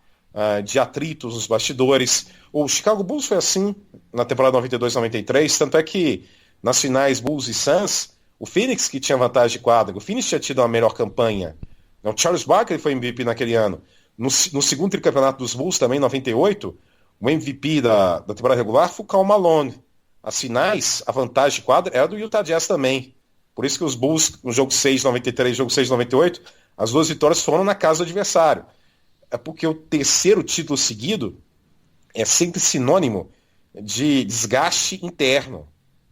de atritos nos bastidores. O Chicago Bulls foi assim na temporada 92-93, tanto é que nas finais Bulls e Suns, o Phoenix que tinha vantagem de quadra, o Phoenix tinha tido uma melhor campanha. O Charles Barkley foi MVP naquele ano. No segundo tricampeonato dos Bulls também, em 98, o MVP da temporada regular foi o Karl Malone. As finais, a vantagem de quadra era do Utah Jazz também. Por isso que os Bulls, no jogo 6 de 93 e jogo 6 de 98, as 2 vitórias foram na casa do adversário. É porque o terceiro título seguido é sempre sinônimo de desgaste interno.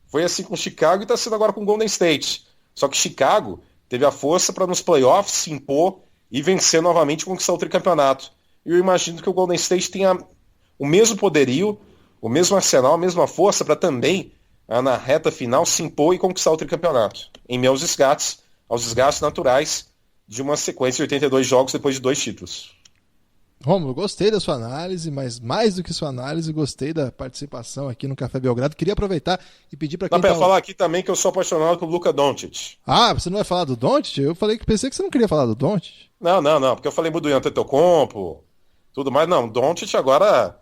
Foi assim com Chicago e está sendo agora com Golden State. Só que Chicago teve a força para nos playoffs se impor e vencer novamente e conquistar o tricampeonato. E eu imagino que o Golden State tenha o mesmo poderio, o mesmo arsenal, a mesma força para também, na reta final, se impor e conquistar o tricampeonato. Em meio aos desgastes naturais de uma sequência de 82 jogos depois de 2 títulos. Rômulo, gostei da sua análise, mas mais do que sua análise, gostei da participação aqui no Café Belgrado. Queria aproveitar e pedir para quem Dá para falar aqui também que eu sou apaixonado pelo Luka Doncic. Ah, você não vai falar do Doncic? Eu pensei que você não queria falar do Doncic. Não, porque eu falei muito do Antetokounmpo, tudo mais. Não, o Doncic agora,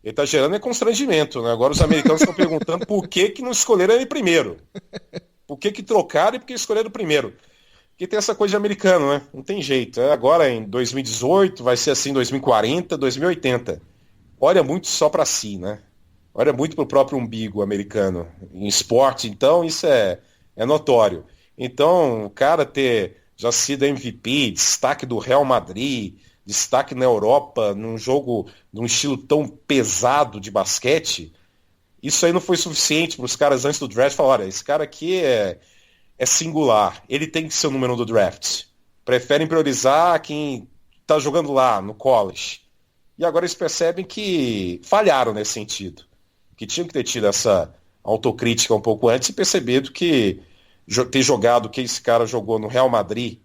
ele tá gerando constrangimento, né? Agora os americanos estão perguntando por que não escolheram ele primeiro. Por que trocaram e por que escolheram primeiro? Porque tem essa coisa de americano, né? Não tem jeito. Agora em 2018, vai ser assim em 2040, 2080. Olha muito só para si, né? Olha muito pro próprio umbigo americano. Em esporte, então, isso é notório. Então, o cara ter já sido MVP, destaque do Real Madrid, destaque na Europa, num jogo num estilo tão pesado de basquete, isso aí não foi suficiente para os caras antes do draft falar, olha, esse cara aqui é singular, ele tem que ser o número 1 do draft. Preferem priorizar quem está jogando lá no college. E agora eles percebem que falharam nesse sentido. Que tinham que ter tido essa autocrítica um pouco antes e percebido que ter jogado o que esse cara jogou no Real Madrid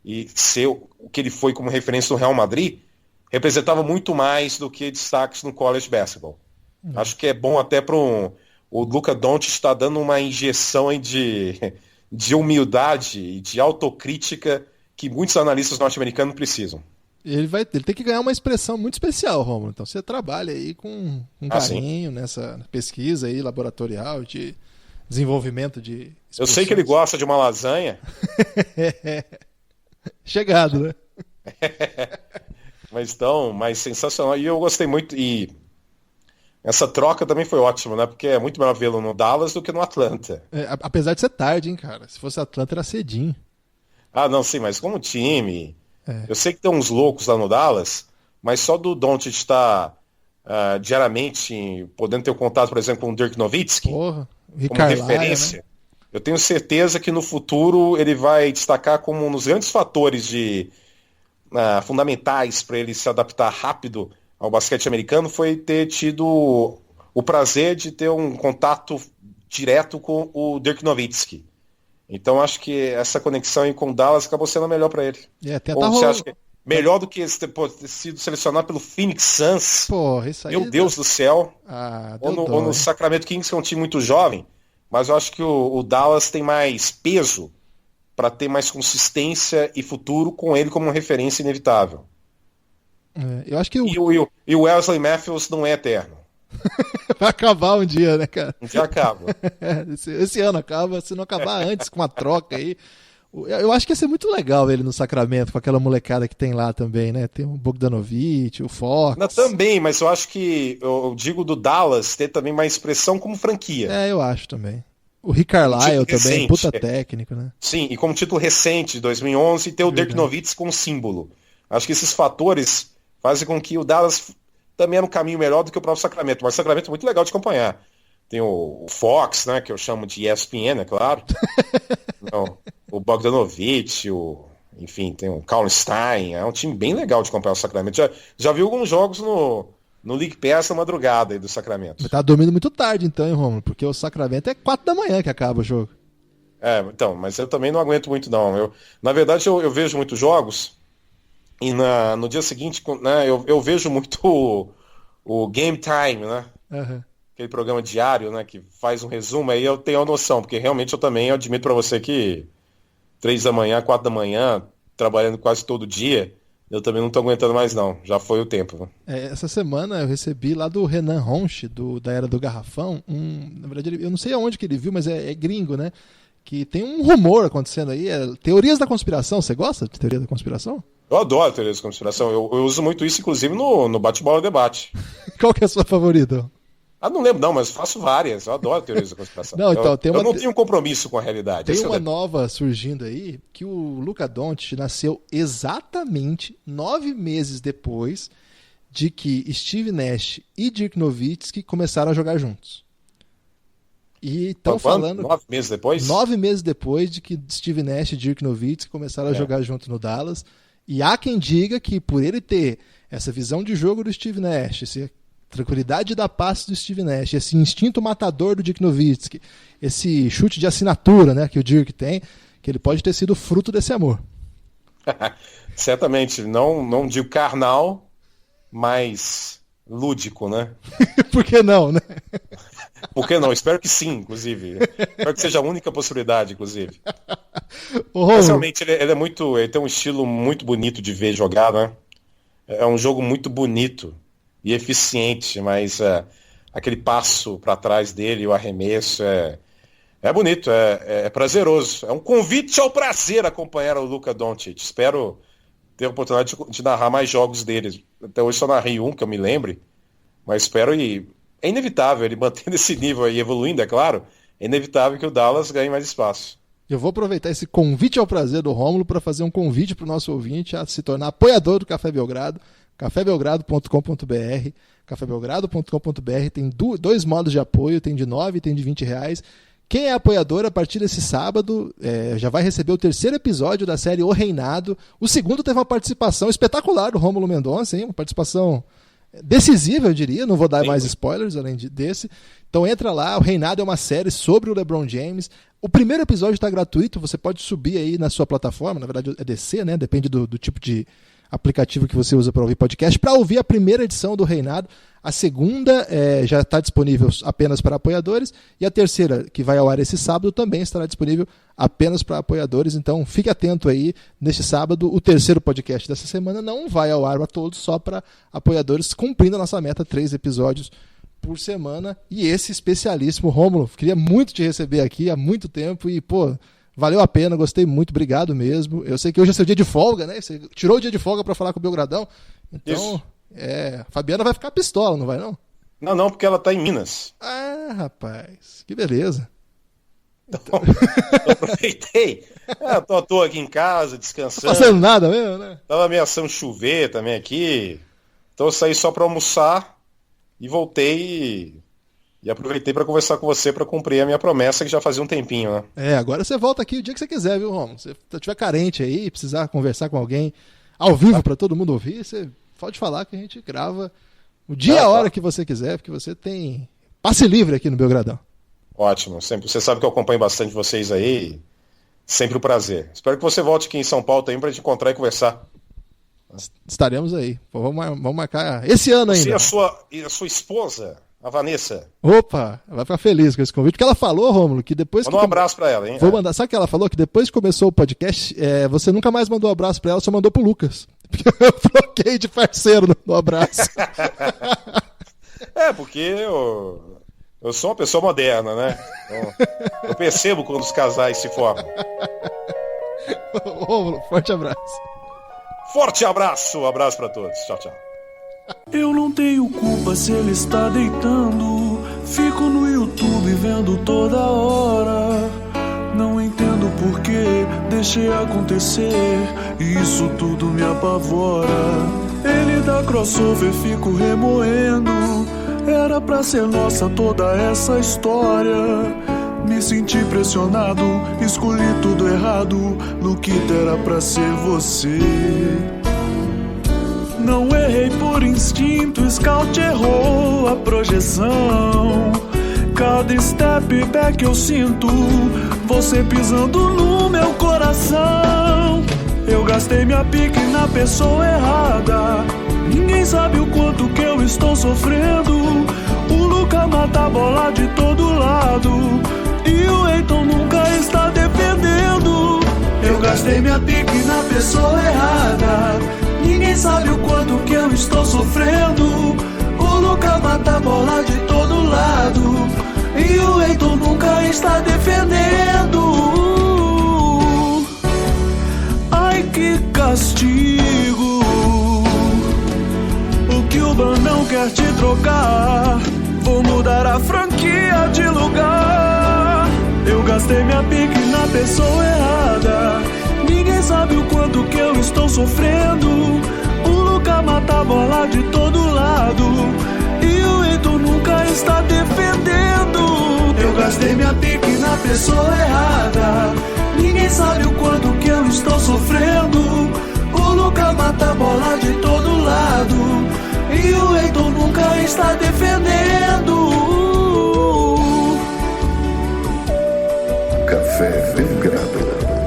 e ser o que ele foi como referência no Real Madrid representava muito mais do que destaques no college basketball. Acho que é bom até para o Luka Doncic estar dando uma injeção aí de humildade e de autocrítica que muitos analistas norte-americanos precisam. Ele tem que ganhar uma expressão muito especial, Romulo. Então você trabalha aí com carinho nessa pesquisa aí laboratorial de desenvolvimento de expressões. Eu sei que ele gosta de uma lasanha. Chegado, né? Mas sensacional. E eu gostei muito. E essa troca também foi ótima, né? Porque é muito melhor vê-lo no Dallas do que no Atlanta. Apesar de ser tarde, hein, cara? Se fosse Atlanta, era cedinho. Ah, não, sim, mas como time... Eu sei que tem uns loucos lá no Dallas, mas só do Doncic estar diariamente podendo ter um contato, por exemplo, com o Dirk Nowitzki, como referência, né? Eu tenho certeza que no futuro ele vai destacar como um dos grandes fatores fundamentais para ele se adaptar rápido ao basquete americano foi ter tido o prazer de ter um contato direto com o Dirk Nowitzki. Então acho que essa conexão aí com o Dallas acabou sendo a melhor para ele. Ou você acha que é melhor do que ter sido selecionado pelo Phoenix Suns? Porra, isso aí. Meu Deus do céu. Ou no Sacramento Kings, que é um time muito jovem. Mas eu acho que o Dallas tem mais peso para ter mais consistência e futuro com ele como uma referência inevitável. Eu acho que e o Wesley Matthews não é eterno. Vai acabar um dia, né, cara? Um dia acaba. Esse ano acaba, se não acabar antes com uma troca aí. Eu acho que ia ser muito legal ele no Sacramento, com aquela molecada que tem lá também, né? Tem o Bogdanovic, o Fox. Não, também, mas eu acho que, eu digo do Dallas, ter também mais expressão como franquia. Eu acho também. O Rick Carlisle também, puta técnico, né? Sim, e como título recente, de 2011, ter o Dirk Nowitzki como símbolo. Acho que esses fatores fazem com que o Dallas também era um caminho melhor do que o próprio Sacramento. Mas o Sacramento é muito legal de acompanhar. Tem o Fox, né, que eu chamo de ESPN, é claro. Não, o Bogdanovic, enfim, tem o Karl Stein. É um time bem legal de acompanhar o Sacramento. Já vi alguns jogos no League Pass na madrugada aí do Sacramento. Tá dormindo muito tarde então, hein, Romulo? Porque o Sacramento é 4 da manhã que acaba o jogo. Então, mas eu também não aguento muito não. Na verdade, eu vejo muitos jogos e no dia seguinte, né, eu vejo muito o Game Time, né? Uhum. aquele programa diário, né, que faz um resumo, aí eu tenho a noção, porque realmente eu também admito para você que 3 da manhã, 4 da manhã, trabalhando quase todo dia, eu também não tô aguentando mais não, já foi o tempo. Essa semana eu recebi lá do Renan Ronche, da Era do Garrafão, na verdade eu não sei aonde que ele viu, mas é gringo, né? Que tem um rumor acontecendo aí, teorias da conspiração. Você gosta de teoria da conspiração? Eu adoro teorias da conspiração, eu uso muito isso, inclusive, no Bate-Bola Debate. Qual que é a sua favorita? Não lembro não, mas faço várias, eu adoro teorias da conspiração. Não, então, eu não tenho compromisso com a realidade. Tem uma nova surgindo aí, que o Luka Doncic nasceu exatamente 9 meses depois de que Steve Nash e Dirk Nowitzki começaram a jogar juntos. E estão falando... 9 meses depois? 9 meses depois de que Steve Nash e Dirk Nowitzki começaram a jogar junto no Dallas. E há quem diga que por ele ter essa visão de jogo do Steve Nash, essa tranquilidade da passe do Steve Nash, esse instinto matador do Dirk Nowitzki, esse chute de assinatura, né, que o Dirk tem, que ele pode ter sido fruto desse amor. Certamente, não digo carnal, mas lúdico, né? Por que não, né? Por que não? Espero que sim, inclusive. Espero que seja a única possibilidade, inclusive. Mas realmente ele tem um estilo muito bonito de ver jogar, né? É um jogo muito bonito e eficiente, mas aquele passo para trás dele, o arremesso, é bonito, é prazeroso. É um convite ao prazer acompanhar o Luka Doncic. Espero ter a oportunidade de narrar mais jogos dele. Até hoje só narrei um, que eu me lembre, mas espero e é inevitável, ele mantendo esse nível aí, evoluindo, é claro, é inevitável que o Dallas ganhe mais espaço. Eu vou aproveitar esse convite ao prazer do Rômulo para fazer um convite para o nosso ouvinte a se tornar apoiador do Café Belgrado, cafébelgrado.com.br. cafébelgrado.com.br tem 2 modos de apoio, tem de R$9 e tem de R$20. Quem é apoiador, a partir desse sábado, já vai receber o 3º episódio da série O Reinado. O segundo teve uma participação espetacular do Rômulo Mendonça, hein? Uma participação decisiva, eu diria, não vou dar mais spoilers além desse. Então entra lá, O Reinado é uma série sobre o LeBron James. O primeiro episódio está gratuito, você pode subir aí na sua plataforma, na verdade é DC, né? Depende do tipo de aplicativo que você usa para ouvir podcast, para ouvir a primeira edição do Reinado. A segunda já está disponível apenas para apoiadores, e a terceira, que vai ao ar esse sábado, também estará disponível apenas para apoiadores. Então fique atento aí, neste sábado, o 3º podcast dessa semana não vai ao ar a todos, só para apoiadores, cumprindo a nossa meta, 3 episódios por semana. E esse especialíssimo, Rômulo, queria muito te receber aqui há muito tempo e, valeu a pena, gostei muito, obrigado mesmo. Eu sei que hoje é seu dia de folga, né? Você tirou o dia de folga para falar com o Belgradão. Então, a Fabiana vai ficar pistola, não vai não? Não, porque ela tá em Minas. Ah, rapaz, que beleza. Então, eu aproveitei. Tô aqui em casa, descansando. Não fazendo nada mesmo, né? Tava ameaçando chover também aqui. Então eu saí só para almoçar e voltei e aproveitei para conversar com você para cumprir a minha promessa, que já fazia um tempinho, né? Agora você volta aqui o dia que você quiser, viu, Romulo? Se você estiver carente aí, precisar conversar com alguém ao vivo para todo mundo ouvir, você pode falar que a gente grava o dia e a hora que você quiser, porque você tem passe livre aqui no Belgradão. Ótimo, sempre. Você sabe que eu acompanho bastante vocês aí, sempre um prazer. Espero que você volte aqui em São Paulo também para a gente encontrar e conversar. Estaremos aí. Vamos marcar esse ano ainda. E a sua esposa, a Vanessa. Opa, vai ficar feliz com esse convite. Porque ela falou, Rômulo, que depois... Manda um abraço pra ela, hein? Vou mandar. Sabe o que ela falou? Que depois que começou o podcast, você nunca mais mandou um abraço pra ela, só mandou pro Lucas. Porque eu troquei de parceiro no abraço. Porque eu sou uma pessoa moderna, né? Então, eu percebo quando os casais se formam. Rômulo, forte abraço. Forte abraço, abraço pra todos. Tchau, tchau. Eu não tenho culpa se ele está deitando. Fico no YouTube vendo toda hora. Não entendo por que deixei acontecer. Isso tudo me apavora. Ele dá crossover, fico remoendo. Era pra ser nossa toda essa história. Me senti pressionado, escolhi tudo errado. Luquita era pra ser você. Não errei por instinto, scout errou a projeção. Cada step back eu sinto você pisando no meu coração. Eu gastei minha pique na pessoa errada. Ninguém sabe o quanto que eu estou sofrendo. O Luca mata a bola de todo lado e o Heitor nunca está defendendo. Eu gastei minha pique na pessoa errada. Ninguém sabe o quanto que eu estou sofrendo. O Luca mata a bola de todo lado e o Heitor nunca está defendendo. Ai, que castigo. O Kilban não quer te trocar. Vou mudar a franquia de lugar. Eu gastei minha pique na pessoa errada. Ninguém sabe o quanto que eu estou sofrendo. O Luca mata a bola de todo lado e o Heitor nunca está defendendo. Eu gastei minha pique na pessoa errada. Ninguém sabe o quanto que eu estou sofrendo. O Luca mata a bola de todo lado e o Heitor nunca está defendendo. Café Belgrado.